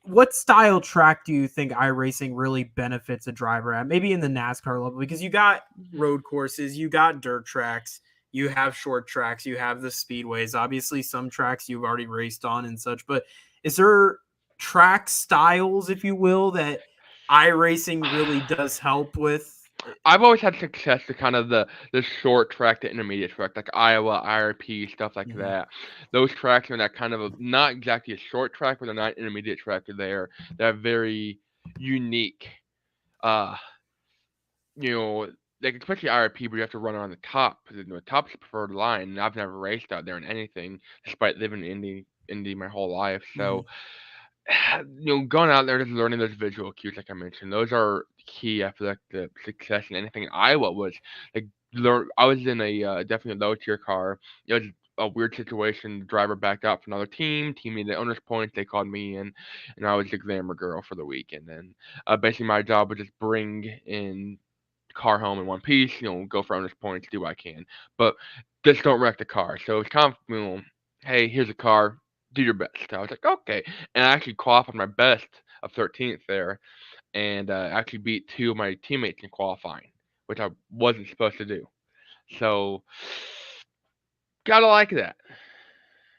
what style track do you think iRacing really benefits a driver at? Maybe in the NASCAR level, because you got road courses, you got dirt tracks, you have short tracks, you have the speedways. Obviously, some tracks you've already raced on and such, but is there track styles, if you will, that iRacing really does help with? I've always had success to kind of the short track to intermediate track, like Iowa, IRP, stuff like Mhm. that. Those tracks are that kind of not exactly a short track, but they're not intermediate track. They're very unique. Uh, you know, like especially IRP, where you have to run on the top because the top's the preferred line. And I've never raced out there in anything, despite living in Indy my whole life. So Mhm. going out there just learning those visual cues, like I mentioned, those are key. I feel like the success in anything in Iowa was like learn. I was in a definitely a low tier car. It was a weird situation. The driver backed out for another team. Team needed owner's points. They called me in, and I was the glamour girl for the week. And then basically my job was just bring in car home in one piece. Go for owner's points, do what I can, but just don't wreck the car. So it's kind of hey, here's a car, do your best. I was like, okay, and I actually qualified my best of 13th there, and actually beat two of my teammates in qualifying, which I wasn't supposed to do. So gotta like that.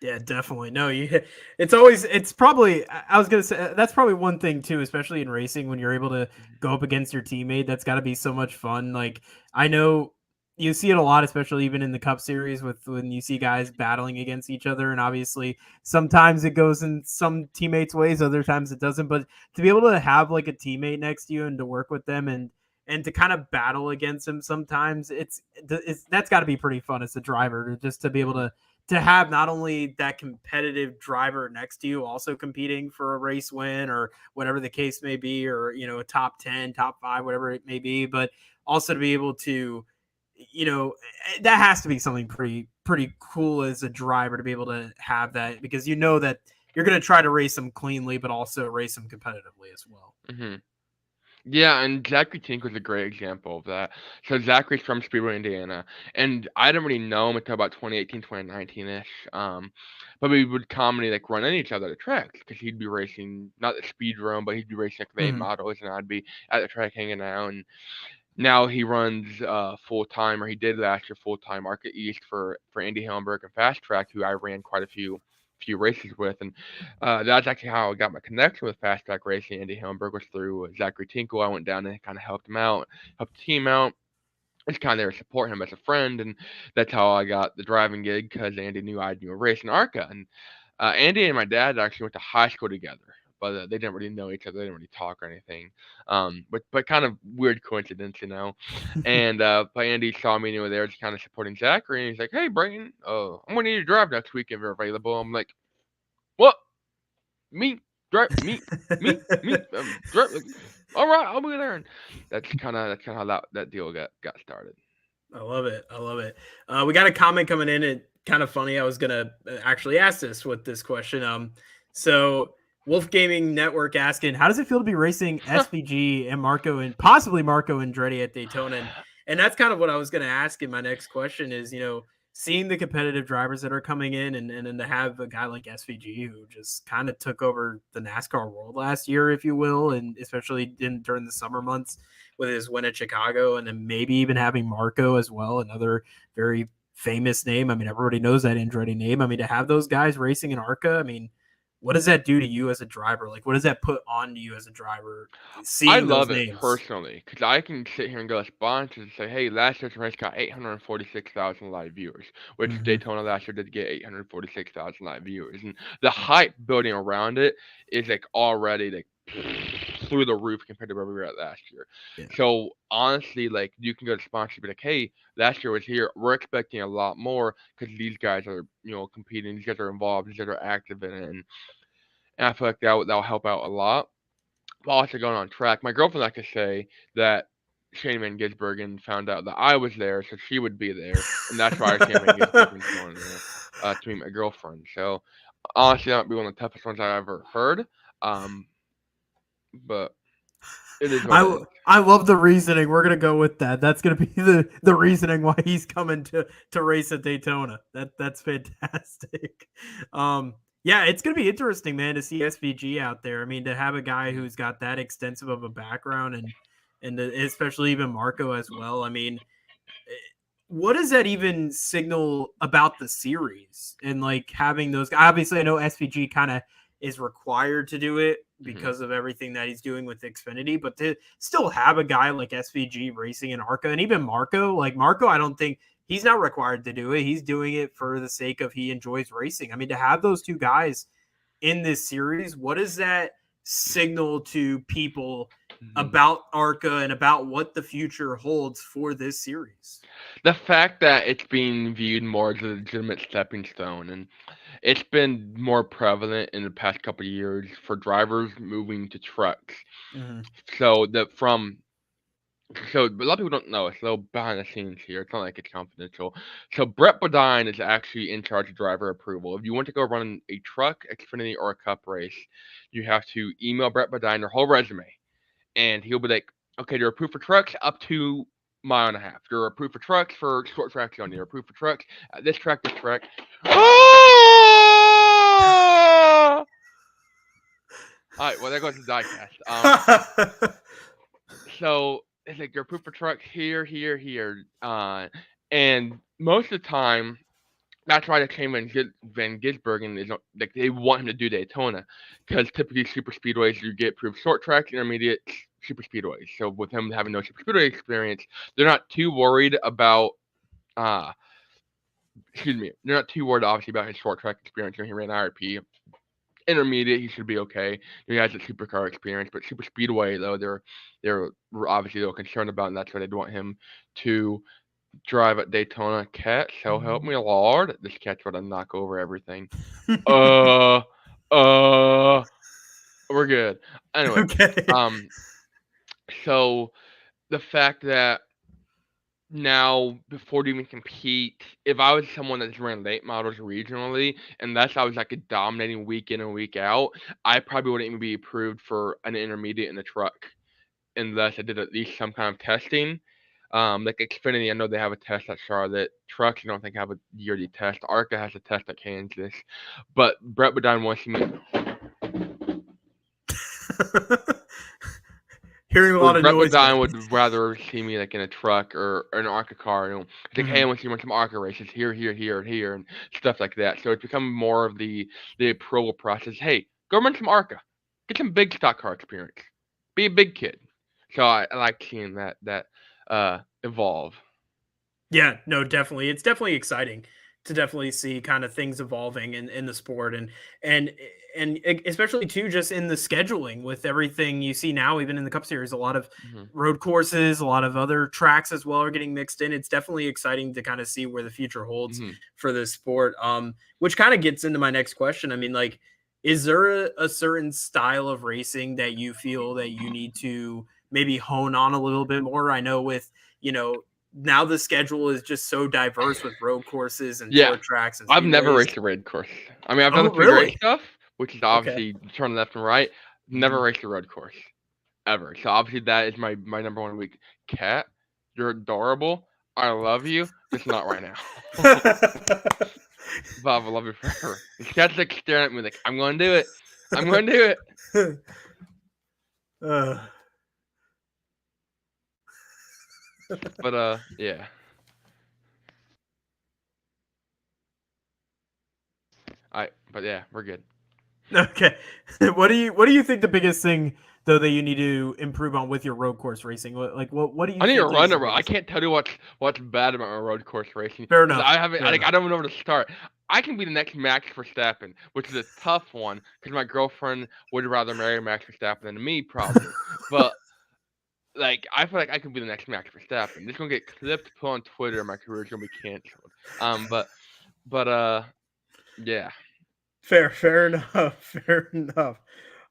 Yeah, definitely. No, it's probably, I was going to say, that's probably one thing too, especially in racing when you're able to go up against your teammate. That's got to be so much fun. Like, I know you see it a lot, especially even in the Cup Series with when you see guys battling against each other. And obviously, sometimes it goes in some teammates' ways, other times it doesn't. But to be able to have like a teammate next to you and to work with them and to kind of battle against them sometimes it's that's got to be pretty fun as a driver to just to be able Mhm. to have not only that competitive driver next to you also competing for a race win or whatever the case may be, or a top 10 top 5 whatever it may be, but also to be able to that has to be something pretty cool as a driver to be able to have that, because that you're going to try to race them cleanly but also race them competitively as well. Mhm. Yeah, and Zachary Tink was a great example of that. So Zachary's from Speedway, Indiana, and I didn't really know him until about 2018, 2019-ish. But we would commonly like run into each other at the tracks because he'd be racing not the speed room, but he'd be racing like the A Mhm. models, and I'd be at the track hanging out. And now he runs full time, or he did last year full time ARCA East for Andy Hillenberg and Fast Track, who I ran quite a few races with, and that's actually how I got my connection with Fast Track Racing. Andy Hillenberg was through Zachary Tinkle. I went down and kind of helped him out, helped the team out. Just kind of there to support him as a friend, and that's how I got the driving gig because Andy knew I knew a race in ARCA, and Andy and my dad actually went to high school together, but they didn't really know each other. They didn't really talk or anything. But kind of weird coincidence. And but Andy saw me and they were there, just kind of supporting Zachary, and he's like, "Hey, Brayton, I'm gonna need you to drive next week if you're available." I'm like, "What? Me? Drive? Me? Drive? All right, I'll be there." And that's kind of how that deal got started. I love it. I love it. We got a comment coming in. And kind of funny. I was gonna actually ask this with this question. So Wolf Gaming Network asking, how does it feel to be racing SVG and Marco and possibly Marco Andretti at Daytona? And that's kind of what I was gonna ask in my next question is, seeing the competitive drivers that are coming in and then to have a guy like SVG who just kind of took over the NASCAR world last year, if you will, and especially during the summer months with his win at Chicago, and then maybe even having Marco as well, another very famous name. I mean, everybody knows that Andretti name. I mean, to have those guys racing in ARCA, I mean, what does that do to you as a driver? Like, what does that put on you as a driver I seeing those love it names? personally because I can sit here and go as sponsors and say, hey, last year's race got 846,000 live viewers, which Hmm. Daytona last year did get 846,000 live viewers. And the hype building around it is like already like through the roof compared to where we were at last year. Yeah. So honestly, like you can go to sponsors and be like, hey, last year was here. We're expecting a lot more because these guys are, competing. These guys are involved. These guys are active in it. And I feel like that'll help out a lot while also going on track. My girlfriend likes to say that Shane Van Gisbergen found out that I was there, so she would be there, and that's why Shane Van Gisbergen's going there to meet my girlfriend. So honestly, that might be one of the toughest ones I ever heard. Um, but it is what it is. I love the reasoning. We're gonna go with that. That's gonna be the reasoning why he's coming to race at Daytona. That's fantastic. Yeah, it's gonna be interesting, man, to see SVG out there. I mean, to have a guy Mhm. who's got that extensive of a background and especially even Marco as well. I mean, what does that even signal about the series and like having those? Obviously, I know SVG kind of is required to do it Mhm. because of everything that he's doing with Xfinity, but to still have a guy like SVG racing in ARCA and even Marco, like Marco, I don't think he's not required to do it. He's doing it for the sake of he enjoys racing. I mean, to have those two guys in this series, what does that signal to people Mhm. about ARCA and about what the future holds for this series? The fact that it's being viewed more as a legitimate stepping stone, and it's been more prevalent in the past couple of years for drivers moving to trucks. Mm-hmm. So that from So a lot of people don't know. It's a little behind the scenes here. It's not like it's confidential. So Brett Bodine is actually in charge of driver approval. If you want to go run a truck, Xfinity, or a Cup race, you have to email Brett Bodine your whole resume, and he'll be like, "Okay, you're approved for trucks up to mile and a half. You're approved for trucks for short tracks only. You're approved for trucks at this track, this track." Ah! All right, well there goes the diecast. So it's like you're approved for trucks here, here, here, and most of the time, that's why the Shane Van Gisbergen is like they want him to do Daytona, because typically super speedways you get approved short track, intermediate, super speedways. So with him having no super speedway experience, they're not too worried about. Uh, Excuse me, they're not too worried obviously about his short track experience. He ran IRP. Intermediate, he should be okay. He has a supercar experience, but super speedway though, they're obviously a little concerned about, and that's why they'd want him to drive at Daytona. Cat, so help me Lord, this cat's gonna knock over everything. Uh, uh, we're good. Anyway, Okay. um, so the fact that now before you even compete, if I was someone that's ran late models regionally, unless I was like a dominating week in and week out, I probably wouldn't even be approved for an intermediate in the truck unless I did at least some kind of testing. Like Xfinity, I know they have a test at Charlotte. Trucks, I don't think have a yearly test. ARCA has a test at Kansas, but Brett Bodine wants me. Hearing a Well, lot of Brett noise Bodine around. would rather see me like in a truck or an ARCA car. It's like, hey, I Mhm. want you to run some ARCA races here, here, here, and here, and stuff like that. So it's become more of the approval process. Hey, go run some ARCA, get some big stock car experience, be a big kid. So I like seeing that evolve. Yeah, no, definitely. It's definitely exciting to definitely see kind of things evolving in the sport and especially too just in the scheduling with everything you see now, even in the Cup Series, a lot of Hmm. road courses, a lot of other tracks as well are getting mixed in. It's definitely exciting to kind of see where the future holds Hmm. for this sport. Which kind of gets into my next question. I mean, like, is there a certain style of racing that you feel that you need to maybe hone on a little bit more? I know with now the schedule is just so diverse with road courses and Yeah, short tracks and I've never speedways. raced a road course. I mean, I've done Oh, the figure eight really? stuff, which is Okay. obviously turn left and right. Never Mhm. raced a road course ever. So obviously that is my number one week. Cat, you're adorable. I love you, just not right now. Bob, I love you forever. And Cat's like staring at me like, I'm gonna do it. I'm gonna do it. uh, But yeah. But yeah, we're good. Okay. What do you think the biggest thing though that you need to improve on with your road course racing? What do you I need to think is run the it. I biggest thing? can't tell you what's bad about my road course racing Fair because enough. I haven't. Fair I enough. don't even know where to start. I can be the next Max Verstappen, which is a tough one because my girlfriend would rather marry Max Verstappen than me probably. But like, I feel like I can be the next Max Verstappen. This is gonna get clipped, put on Twitter, and my career's gonna be canceled. But yeah. Fair enough. Fair enough.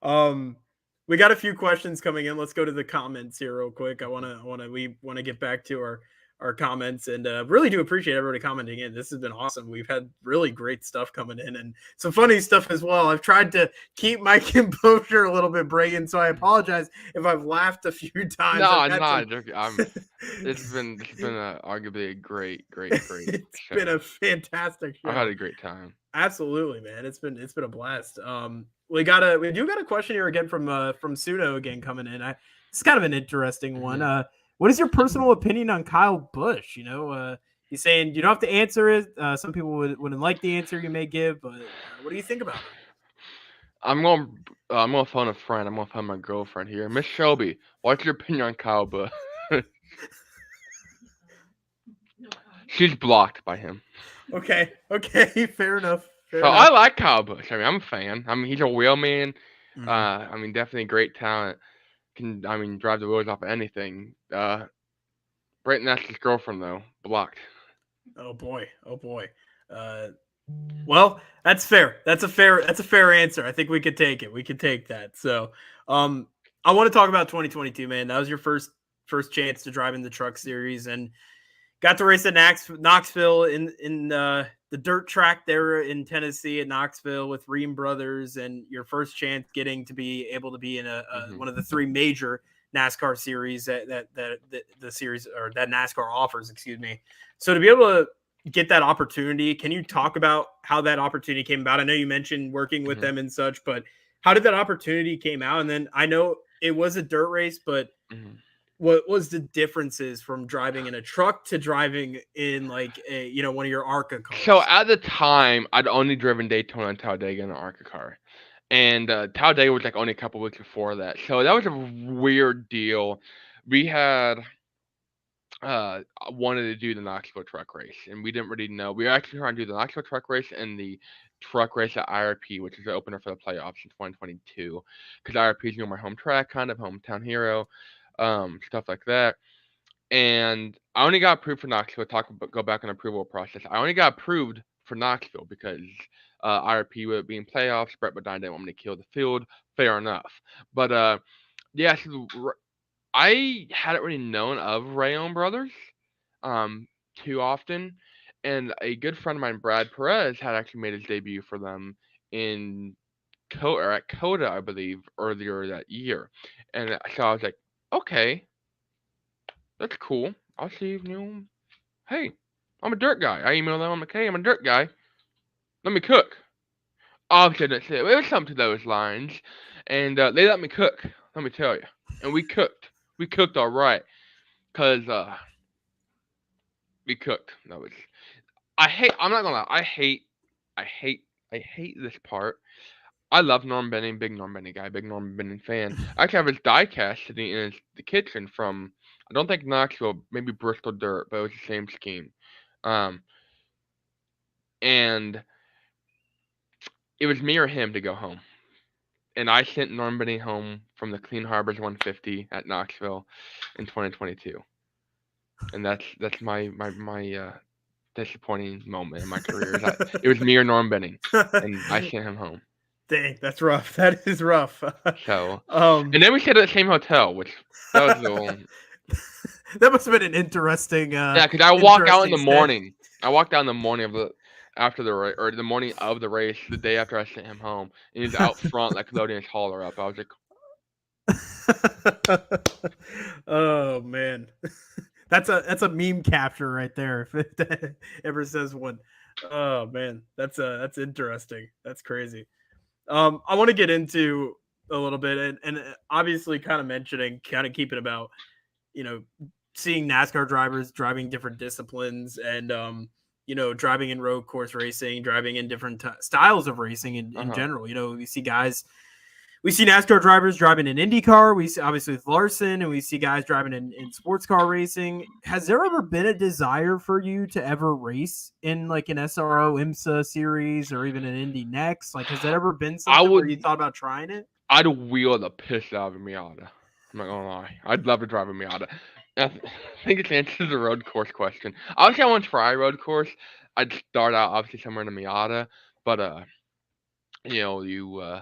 Um, we got a few questions coming in. Let's go to the comments here real quick. We want to get back to our comments, and really do appreciate everybody commenting in. This has been awesome. We've had really great stuff coming in and some funny stuff as well. I've tried to keep my composure a little bit, Brayton, so I apologize if I've laughed a few times. I've No, had no, some. it's been arguably a great It's been show. a fantastic I've had show. a great time. Absolutely, man. It's been a blast. We do got a question here again from Suno again coming in. It's kind of an interesting one. Hmm. What is your personal opinion on Kyle Busch? He's saying you don't have to answer it. Some people wouldn't like the answer you may give, but what do you think about him? I'm gonna phone a friend. I'm gonna phone my girlfriend here, Miss Shelby. What's your opinion on Kyle Busch? She's blocked by him. Okay, fair enough, fair So I enough. like Kyle Busch. I mean, I'm a fan. I mean, he's a wheelman. Mhm. I mean, definitely great talent. Can drive the wheels off of anything. Brayton Laster's girlfriend though, blocked. Oh boy, oh boy. Uh, Well, that's fair. That's a fair answer. I think we could take it. We could take that. So, um, I want to talk about 2022, man. That was your first chance to drive in the truck series, and got to race at Knoxville in the dirt track there in Tennessee at Knoxville with Ream Brothers, and your first chance getting to be able to be in Hmm. one of the three major NASCAR series that the series or that NASCAR offers. Excuse me. So to be able to get that opportunity, can you talk about how that opportunity came about? I know you mentioned working with Hmm. them and such, but how did that opportunity came out? And then I know it was a dirt race, but Hmm. what was the differences from driving in a truck to driving in like one of your ARCA So cars? at the time, I'd only driven Daytona and Talladega in an ARCA car, and Talladega was like only a couple weeks before that. So that was a weird deal. We had wanted to do the Knoxville truck race, and we didn't really know. We were actually trying to do the Knoxville truck race and the truck race at IRP, which is the opener for the playoffs in 2022, because IRP is my home track, kind of hometown hero, stuff like that. And I only got approved for Knoxville. Go back on the approval process. I only got approved for Knoxville because IRP would be in playoffs. Brett Bodine didn't want me to kill the field. Fair enough. But yeah, so I hadn't really known of Rayon Brothers um, too often, and a good friend of mine, Brad Perez, had actually made his debut for them in or at Coda, I believe, earlier that year. And so I was like, okay, that's cool. I'll see if hey, I'm a dirt guy. I emailed them. I'm like, hey, I'm a dirt guy. Let me cook. Obviously, I didn't say it. It was something to those lines, and they let me cook. Let me tell you, and we cooked. We cooked all right, cause we cooked. That was. I hate. I'm not gonna lie. I hate. I hate this part. I love Norm Benning, big Norm Benning guy, big Norm Benning fan. I actually have his diecast sitting in the kitchen from, I don't think Knoxville, maybe Bristol Dirt, but it was the same scheme. Um, and it was me or him to go home. And I sent Norm Benning home from the Clean Harbors 150 at Knoxville in 2022. And that's my disappointing moment in my career. Is that it was me or Norm Benning, and I sent him home. Dang, that's rough. That is rough. So, and um, then we stayed at the same hotel, which that was a little. that must have been an interesting, Yeah, because I walk out in interesting the stay. morning. I walked out in the morning of the after the race, or the morning of the race, the day after I sent him home, and he's out front like loading his hauler up. I was like, Oh man, that's a meme capture right there. If it ever says one. Oh man, that's interesting. That's crazy. I want to get into a little bit and obviously kind of mentioning, kind of keeping about you know seeing NASCAR drivers driving different disciplines and driving in road course racing, driving in different styles of racing in Uh-huh. general. We see NASCAR drivers driving in IndyCar. We see, obviously, with Larson, and we see guys driving in sports car racing. Has there ever been a desire for you to ever race in like an SRO IMSA series or even an Indy Next? Like, has that ever been I something where you would thought about trying it? I'd wheel the piss out of a Miata. I'm not gonna lie. I'd love to drive a Miata. I think it answers the road course question. Obviously, I want to try road course. I'd start out obviously somewhere in a Miata, but you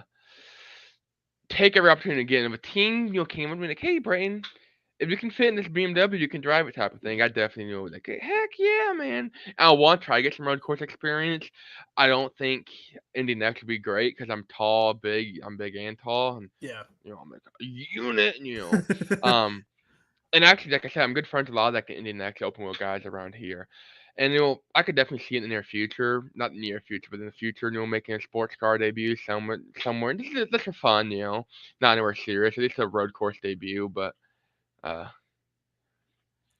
take every opportunity to get in. If a team came with me like, hey, Brayton, if you can fit in this BMW, you can drive it type of thing. I definitely know like, heck yeah, man. And I want to try to get some road course experience. I don't think Indy Next would be great because I'm tall, big. I'm big and tall, and Yeah. I'm like a unit. And actually, like I said, I'm good friends with a lot of like the Indy Next open wheel guys around here. And I could definitely see it in the near future, not the near future, but in the future, making a sports car debut somewhere. This is fun, not anywhere serious. At least a road course debut, but uh,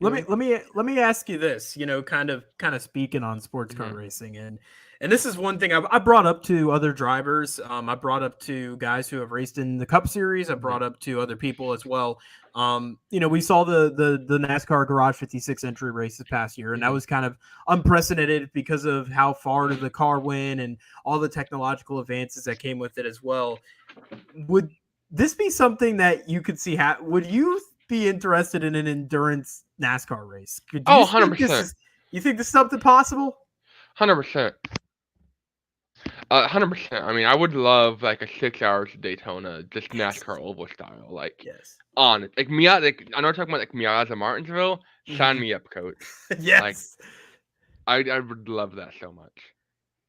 Let you me know. let me let me ask you this, kind of speaking on sports car Mhm. racing, and this is one thing I brought up to other drivers. I brought up to guys who have raced in the Cup Series. I Mhm. brought up to other people as well. We saw the NASCAR Garage 56 entry race this past year, and that Mhm. was kind of unprecedented because of how far the car went and all the technological advances that came with it as well. Would this be something that you could see? Would you be interested in an endurance NASCAR race? Do Oh, you think this 100%. is? You think this is something possible? 100%. 100%. I mean, I would love like a 6 hours of Daytona, just Yes. NASCAR oval style, like Yes. on it. Like Miata, like, I know we're talking about like Miata Martinsville. Sign Hmm. me up, coach. Like Yes. I would love that so much.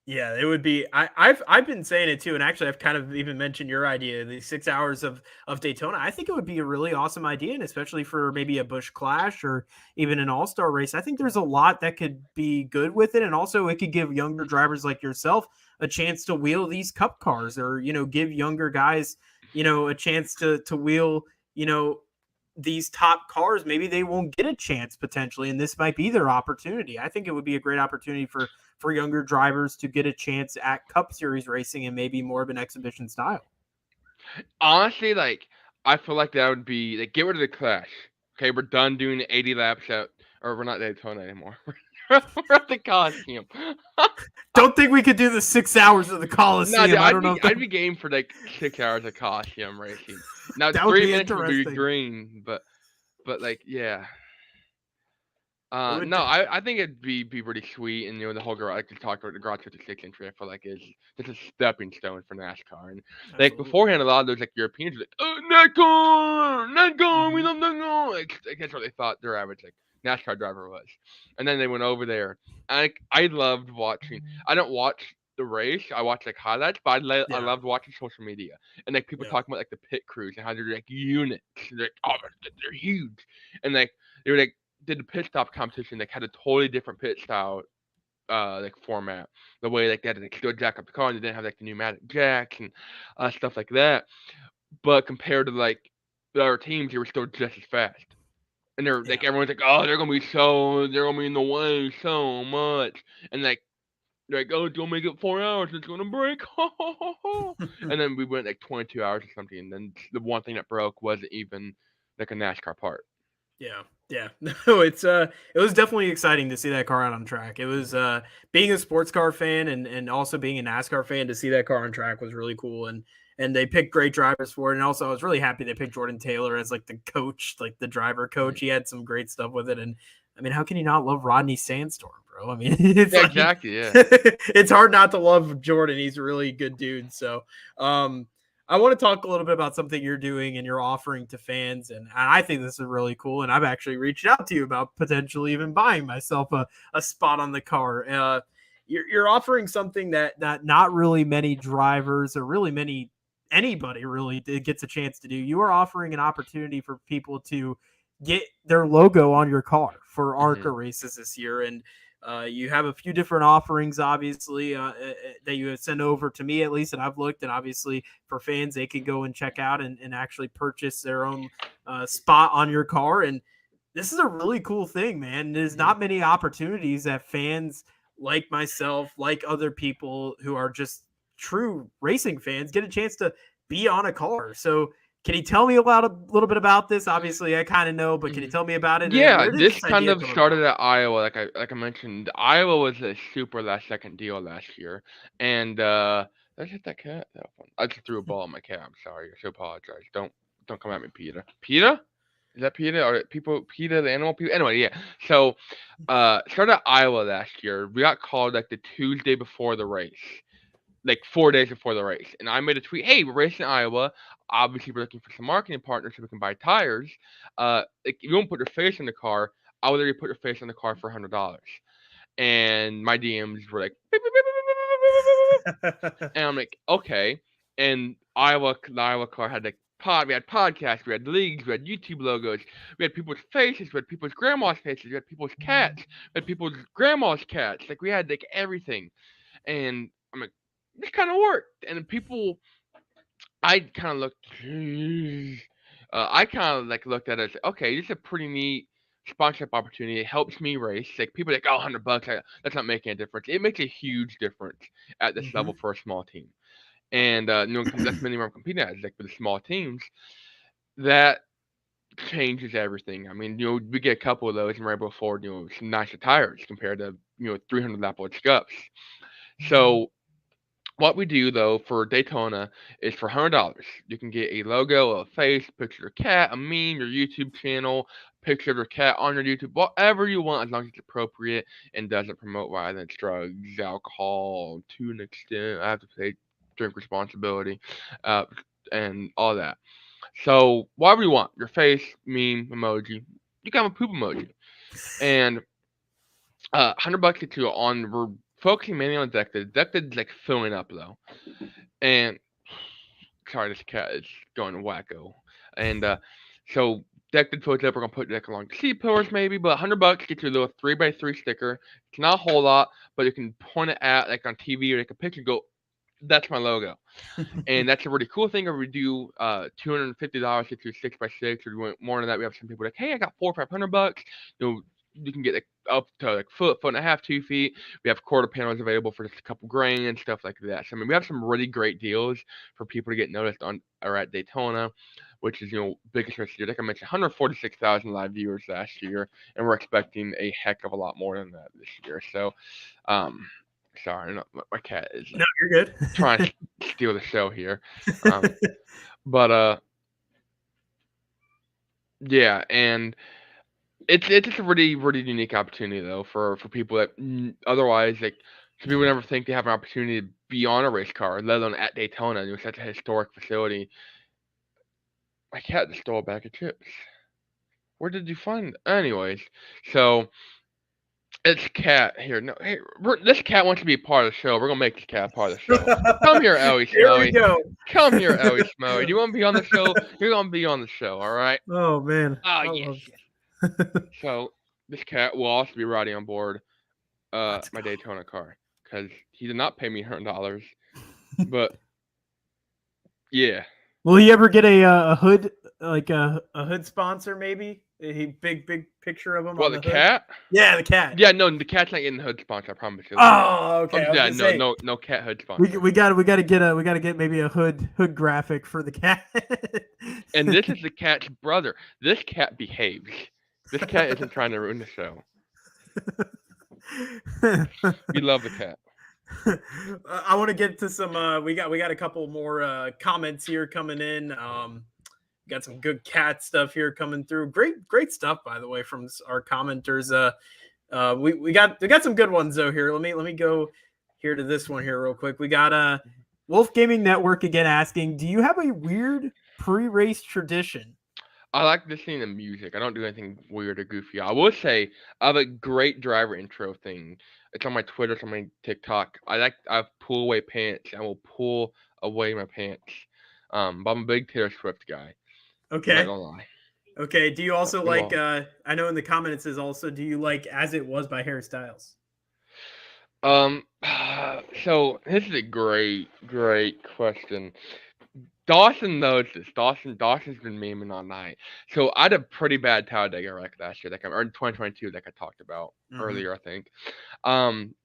Yeah, it would be. I've been saying it too, and actually, I've kind of even mentioned your idea, the 6 hours of Daytona. I think it would be a really awesome idea, and especially for maybe a Busch Clash or even an All Star race. I think there's a lot that could be good with it, and also it could give younger drivers like yourself a chance to wheel these Cup cars, or give younger guys a chance to wheel these top cars. Maybe they won't get a chance potentially, and this might be their opportunity. I think it would be a great opportunity for younger drivers to get a chance at Cup Series racing and maybe more of an exhibition style. Honestly, like I feel like that would be like get rid of the Clash. Okay, we're done doing the 80 laps at, or we're not Daytona anymore. We're at the Coliseum. Don't think we could do the 6 hours of the No, dude, Coliseum. I don't know if I'd be game for like 6 hours of Coliseum racing. Now that would three be minutes would be interesting. green, but like yeah. It would. No, I think it'd be pretty sweet, and the whole garage. I could talk about the garage 56 entry. I feel like is just a stepping stone for NASCAR, and like Absolutely. beforehand, a lot of those like Europeans were like, oh, NASCAR, NASCAR, we Hmm. love NASCAR. Like that's what they thought their average like NASCAR driver was, and then they went over there. And I loved watching. I don't watch the race. I watch like highlights, but I Yeah. loved watching social media and like people Yeah. talking about like the pit crews and how they're like units. They're like, oh, they're huge, and like they were like did the pit stop competition, like had a totally different pit style, like format. The way like they had to like still jack up the car and they didn't have like the pneumatic jacks and stuff like that. But compared to like the other teams, they were still just as fast. And they're like Yeah. everyone's like, oh, they're gonna be in the way so much, and like they're like, oh, don't make it 4 hours, it's gonna break. And then we went like 22 hours or something, and then the one thing that broke wasn't even like a NASCAR part. Yeah. Yeah. No, it was definitely exciting to see that car out on track. It was being a sports car fan and also being a NASCAR fan, to see that car on track was really cool, and they picked great drivers for it. And also I was really happy they picked Jordan Taylor as like the coach, like the driver coach. Mhm. He had some great stuff with it. And I mean, how can you not love Rodney Sandstorm, bro? I mean, it's Yeah, like exactly. Yeah. it's hard not to love Jordan. He's a really good dude. So I want to talk a little bit about something you're doing and you're offering to fans, and I think this is really cool. And I've actually reached out to you about potentially even buying myself a spot on the car. You're offering something that not really many drivers or really many anybody really gets a chance to do. You are offering an opportunity for people to get their logo on your car for ARCA Mhm. races this year, and you have a few different offerings, obviously, that you send over to me at least, and I've looked, and obviously for fans, they can go and check out and actually purchase their own spot on your car. And this is a really cool thing, man. There's Mhm. not many opportunities that fans like myself, like other people who are just true racing fans, get a chance to be on a car. So can you tell me a little bit about this? Obviously, I kind of know, but can you Mhm. tell me about it and Yeah, where did this this kind idea of come about? started at Iowa, like I mentioned. Iowa was a super last second deal last year, and did I hit that cat? That one. I just threw a ball at my cat. I'm sorry. I should apologize. Don't come at me, Peter. Peter? Is that Peter? Or people? Peter, the animal? Peter? Anyway, yeah. So, started at Iowa last year. We got called like the Tuesday before the race, like 4 days before the race, and I made a tweet. Hey, we're racing in Iowa. Obviously, we're looking for some marketing partners so we can buy tires. Like, if you don't put your face in the car, I would literally put your face in the car for $100. And my DMs were like, beep, beep, beep, beep, beep, beep, beep, beep, beep, beep. And I'm like, okay. And the Iowa car had like we had podcasts, we had leagues, we had YouTube logos, we had people's faces, we had people's grandma's faces, we had people's cats, we had people's grandma's cats. Like, we had like everything. And I'm like, this kind of worked. And people, I kind of looked, I kind of like looked at it as, okay, this is a pretty neat sponsorship opportunity. It helps me race. Like, people are like, oh, $100, that's not making a difference. It makes a huge difference at this level Hmm. for a small team. And that's mainly where I'm competing at, is like with the small teams. That changes everything. I mean, we get a couple of those and we're able to afford, some nicer tires compared to, 300 lap scuffs. So what we do though for Daytona is for $100, you can get a logo, a face, picture of a cat, a meme, your YouTube channel, picture of your cat on your YouTube, whatever you want, as long as it's appropriate and doesn't promote violence, drugs, alcohol, to an extent. I have to say, drink responsibly, uh, and all that. So whatever you want, your face, meme, emoji, you can have a poop emoji, and $100 gets you on. We're focusing mainly on Dected. Dected's like filling up though. And sorry, this cat is going wacko. And so deck the towards up. We're gonna put deck along the seat pillars maybe, but $100 gets you a little 3x3 sticker. It's not a whole lot, but you can point it at like on TV or take a picture and go, that's my logo. And that's a really cool thing. Or we do $250 get you a 6x6, or we want more than that. We have some people like, hey, I got $400 or $500. You can get like up to like foot and a half, 2 feet. We have quarter panels available for just a couple grand and stuff like that. So I mean, we have some really great deals for people to get noticed on or at Daytona, which is biggest race year. Like I mentioned, 146,000 live viewers last year, and we're expecting a heck of a lot more than that this year. So, um, sorry, no, my cat is No, like you're trying good. to steal the show here. Um, but yeah, and it's just a really really unique opportunity though for people that otherwise like some people never think they have an opportunity to be on a race car, let alone at Daytona. Such a historic facility. My cat just stole a bag of chips. Where did you find it? Anyways, so it's cat here. No, hey, this cat wants to be a part of the show. We're gonna make this cat a part of the show. Come here, Ellie Here we Smelly. go. Come here, Ellie Smelly. Do you want to be on the show? You're gonna be on the show, all right? Oh man, Oh I yes, love. yes. So this cat will also be riding on board Let's my go. Daytona car because he did not pay me $100. But yeah, Will he ever get a hood, like a hood sponsor? Maybe a big picture of him well on the the hood. cat. Yeah, the cat. Yeah, no, the cat's not getting the hood sponsor. I promise you. Oh, okay. I was Yeah, gonna no, say no cat hood we sponsor. we got we got to get maybe a hood graphic for the cat. And this is the cat's brother. This cat behaves. This cat isn't trying to ruin the show. We love the cat. I want to get to some. We got a couple more comments here coming in. Got some good cat stuff here coming through. Great stuff, by the way, from our commenters. We got some good ones though here. Let me go here to this one here real quick. We got Wolf Gaming Network again asking, do you have a weird pre-race tradition? I like listening to music. I don't do anything weird or goofy. I will say I have a great driver intro thing. It's on my Twitter, it's on my TikTok. I pull away pants. I will pull away my pants. But I'm a big Taylor Swift guy. I'm not Okay. gonna lie. Okay. Do you also like? Well, I know in the comment it says also, do you like "As It Was" by Harry Styles? um, so this is a great question. Dawson knows this. Dawson's been memeing all night. So I had a pretty bad Talladega wreck last year, or in 2022, like I talked about Mm-hmm. earlier, I think. Um,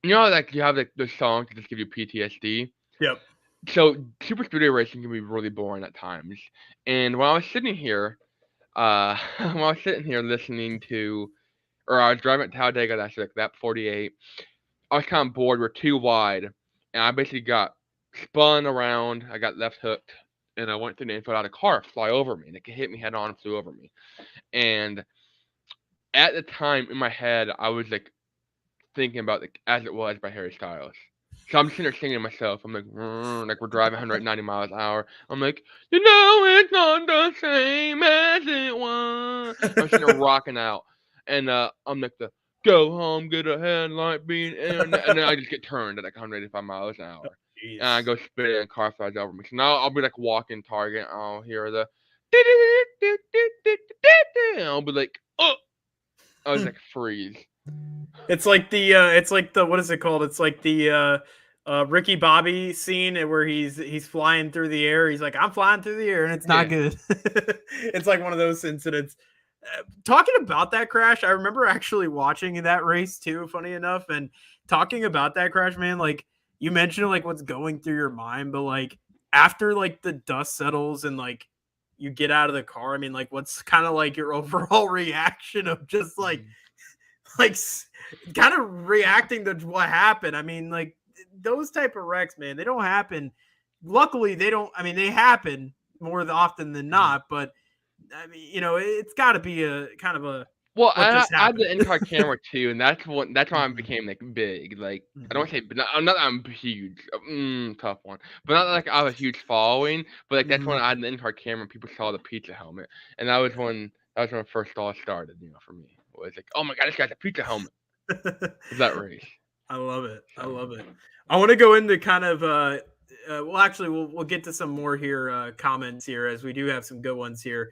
You know, like you have like the songs that just give you PTSD. Yep. So super studio racing can be really boring at times. And when I was sitting here, when I was sitting here listening to, or I was driving at Talladega last year, like that 48, I was kind of bored. We're too wide, and I basically got spun around. I got left hooked, and I went through the infield. I had a car fly over me, and it hit me head on and flew over me. And at the time in my head, I was like thinking about like As It Was by Harry Styles. So I'm sitting there singing to myself. I'm like we're driving 190 miles an hour. I'm like, it's not the same as it was. I'm sitting there rocking out, and I'm like the go home, get a headlight beam, and then I just get turned at like 185 miles an hour, and I Jeez. go spinning, and car flies over me. So now I'll be like walking Target, and I'll hear the, and I'll be like, oh, I was like freeze. It's like the what is it called? It's like the Ricky Bobby scene where he's flying through the air. He's like, I'm flying through the air, and it's not Yeah. good. It's like one of those incidents. Talking about that crash, I remember actually watching that race too. Funny enough, and talking about that crash, man, like you mentioned, like what's going through your mind, but like after like the dust settles and like you get out of the car, I mean, like what's kind of like your overall reaction of just like kind of reacting to what happened. I mean, like those type of wrecks, man, they don't happen. Luckily, they don't. I mean, they happen more often than Mhm. not. But I mean, it's got to be a kind of a Well, what just I had happened. the in-car camera too, and that's why I Mhm, became like big. Like I mhm, don't say, but not that I'm huge. Tough one. But not like I have a huge following. But like that's when mhm. I had the in-car camera, and people saw the pizza helmet, and that was when first all started. For me, it was like, oh my god, this guy's a pizza helmet. Of that race. I love it. I So. love it. I want to go into kind of well actually we'll get to some more here comments here as we do have some good ones here.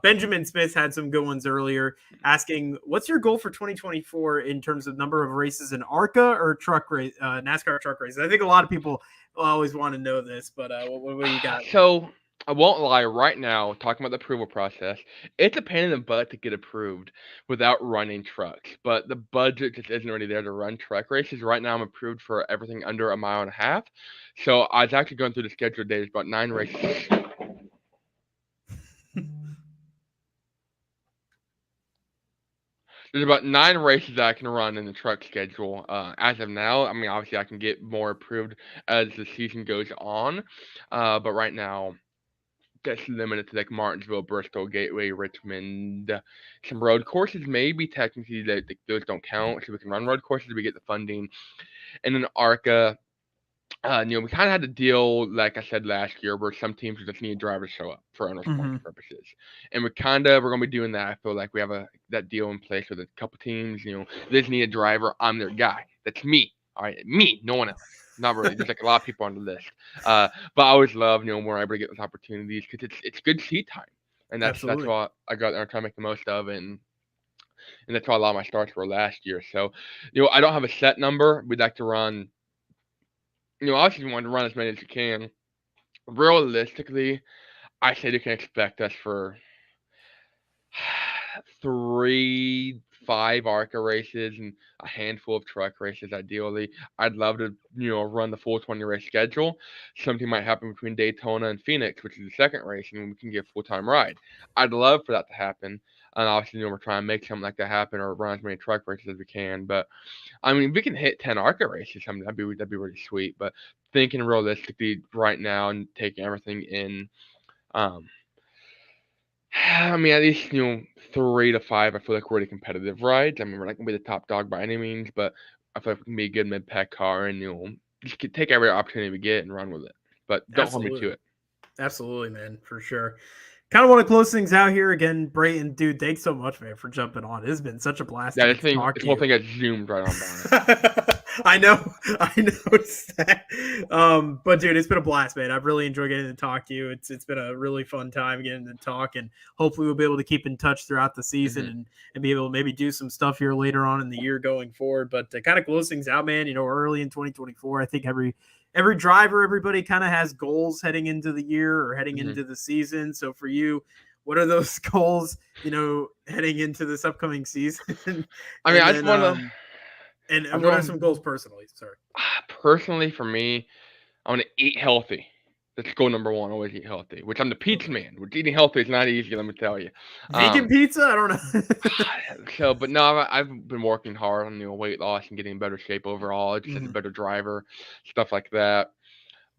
Benjamin Smith had some good ones earlier asking what's your goal for 2024 in terms of number of races in ARCA or truck race NASCAR truck races. I think a lot of people always want to know this, but what do you got? So I won't lie. Right now, talking about the approval process, it's a pain in the butt to get approved without running trucks. But the budget just isn't really there to run truck races. Right now, I'm approved for everything under a mile and a half. So I was actually going through the schedule today. There's about 9 races. There's about 9 races that I can run in the truck schedule as of now. I mean, obviously, I can get more approved as the season goes on. But right now, that's limited to like Martinsville, Bristol, Gateway, Richmond, some road courses. Maybe technically those don't count, so we can run road courses. We get the funding, and then ARCA. We kind of had to deal, like I said last year, where some teams just need drivers to show up for owner Mm-hmm. sponsorship purposes, and we're gonna be doing that. I feel like we have that deal in place with a couple teams. They just need a driver. I'm their guy. That's me. All right, me, no one else. Not really. There's like a lot of people on the list. But I always love when we're able to get those opportunities because it's good seat time, and that's Absolutely. what I got there and try to make the most of, and that's why a lot of my starts were last year. So, I don't have a set number. We'd like to run. Obviously, you want to run as many as you can. Realistically, I say you can expect us for 3, 5 ARCA races and a handful of truck races. Ideally, I'd love to run the full 20 race schedule. Something might happen between Daytona and Phoenix, which is the second race, and we can get a full time ride. I'd love for that to happen. And obviously, we're trying to make something like that happen or run as many truck races as we can. But I mean, if we can hit 10 ARCA races, I mean, that'd be really sweet. But thinking realistically right now and taking everything in, um, I mean, at least 3 to 5. I feel like really competitive rides. I mean, we're not gonna be the top dog by any means, but I feel like we can be a good mid-pack car and just take every opportunity we get and run with it. But don't hold me to Absolutely. it. Absolutely, man, for sure. Kind of want to close things out here again, Brayton. Dude, thanks so much, man, for jumping on. It has been such a blast Yeah, to this get to thing, talk this to whole you. thing got zoomed right on by. I know, I noticed that. But dude, it's been a blast, man. I've really enjoyed getting to talk to you. It's been a really fun time getting to talk, and hopefully we'll be able to keep in touch throughout the season Hmm. and be able to maybe do some stuff here later on in the year going forward. But to kind of close things out, man, early in 2024, I think every driver, everybody kind of has goals heading into the year or heading Hmm. into the season. So for you, what are those goals, heading into this upcoming season? I mean, And I just then, want to. And I'm what are going some goals personally? Sorry. personally for me. I want to eat healthy. That's goal number one. Always eat healthy. Which I'm the pizza Okay. man. Which eating healthy is not easy. Let me tell you. Vegan pizza? I don't know. So, but no, I've been working hard on weight loss and getting in better shape overall. Just as a Mhm. better driver, stuff like that.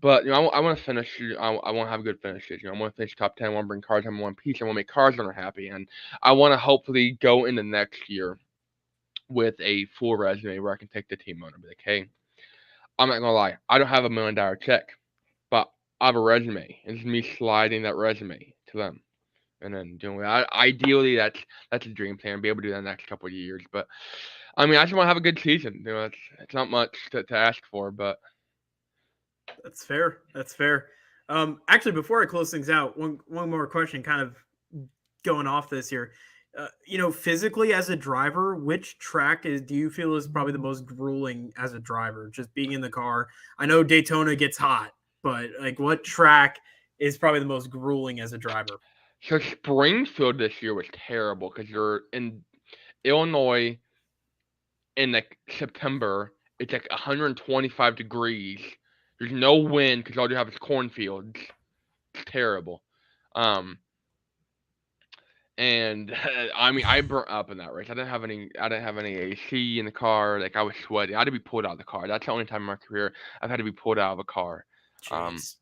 But I want to finish. I want to have a good finishes. I want to finish top 10. I want to bring cars home in one piece. I want to make cars that are happy, and I want to hopefully go into next year with a full resume where I can take the team on and be like, hey, I'm not gonna lie, I don't have $1 million check, but I have a resume. It's me sliding that resume to them. And then doing that. Ideally, that's a dream plan. Be able to do that in the next couple of years. But I mean, I just want to have a good season. It's not much to ask for. But That's fair. That's fair. Actually, before I close things out, one more question, kind of going off this here. Physically as a driver, which track do you feel is probably the most grueling as a driver? Just being in the car. I know Daytona gets hot, but like, what track is probably the most grueling as a driver? so Springfield this year was terrible because you're in Illinois in like September. It's like 125 degrees. There's no wind because all you have is cornfields. It's terrible. Um, And I mean, I burnt up in that race. I didn't have any AC in the car. Like I was sweating. I had to be pulled out of the car. That's the only time in my career I've had to be pulled out of a car. Um, Jeez.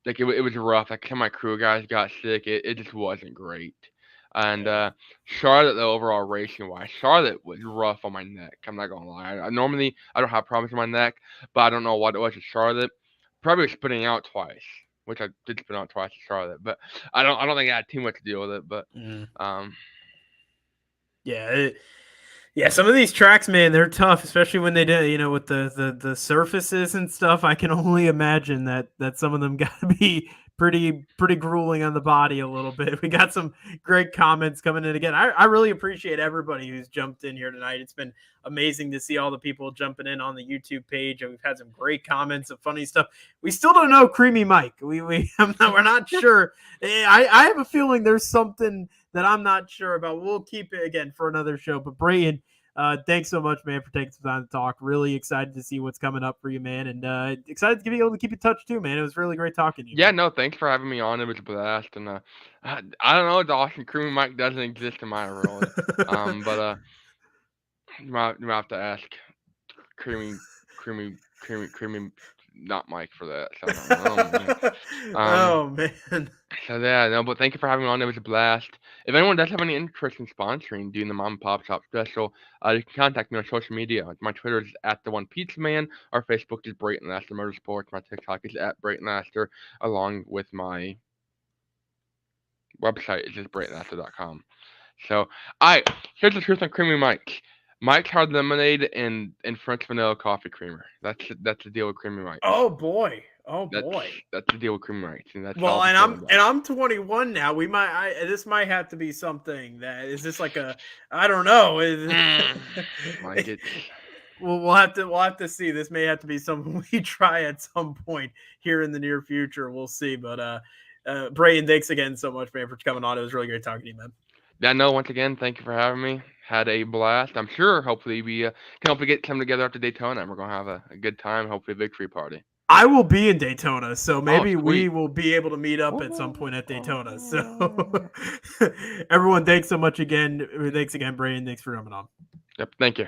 like it was rough. Like some of my crew guys got sick. It just wasn't great. And Yeah. Charlotte, though, overall racing wise, Charlotte was rough on my neck. I'm not gonna lie. Normally I don't have problems with my neck, but I don't know what it was at Charlotte. Probably was spinning out twice, which I did spin out twice at Charlotte, but I don't think I had too much to deal with it. But Mm. um, Yeah. Yeah, some of these tracks, man, they're tough, especially when they do, with the surfaces and stuff. I can only imagine that some of them got to be pretty grueling on the body a little bit. We got some great comments coming in again. I really appreciate everybody who's jumped in here tonight. It's been amazing to see all the people jumping in on the YouTube page. We've had some great comments of funny stuff. We still don't know Creamy Mike. We're not sure. I have a feeling there's something that I'm not sure about. We'll keep it again for another show. But Brayton, thanks so much, man, for taking some time to talk. Really excited to see what's coming up for you, man, and excited to be able to keep in touch too, man. It was really great talking to you, yeah, man. no, thanks for having me on. It was a blast, and I don't know, the Austin Crew Mike doesn't exist in my world. But you might have to ask creamy, creamy, not Mike for that. So I don't know. Oh man. Um, Oh man. so yeah, no, but thank you for having me on. It was a blast. If anyone does have any interest in sponsoring, doing the mom and pop shop special, you can contact me on social media. My Twitter is at the One Pizza Man. Our Facebook is Brayton Laster Motorsports. My TikTok is at Brayton Laster, along with my website is just BraytonLaster.com. So, I here's the truth on Creamy Mike's. Mike's Hard Lemonade and French Vanilla Coffee Creamer. That's the deal with Creamy Mike's. Oh boy. Oh That's boy. that's the deal with Creamy Mike's, and that's all Well, I'm and saying I'm about and it. I'm 21 now. This might have to be something that is this like a I don't know. Mike, it's We'll have to see. This may have to be something we try at some point here in the near future. We'll see. But Brayton, thanks again so much, man, for coming on. It was really great talking to you, man. yeah. No, once again, thank you for having me. Had a blast. I'm sure. Hopefully, we can hopefully get some together after Daytona, and we're gonna have a good time. Hopefully, a victory party. I will be in Daytona, so Oh, maybe we sweet. will be able to meet up at some point at Daytona. So, everyone, thanks so much again. Thanks again, Brayton. Thanks for coming on. Yep. Thank you.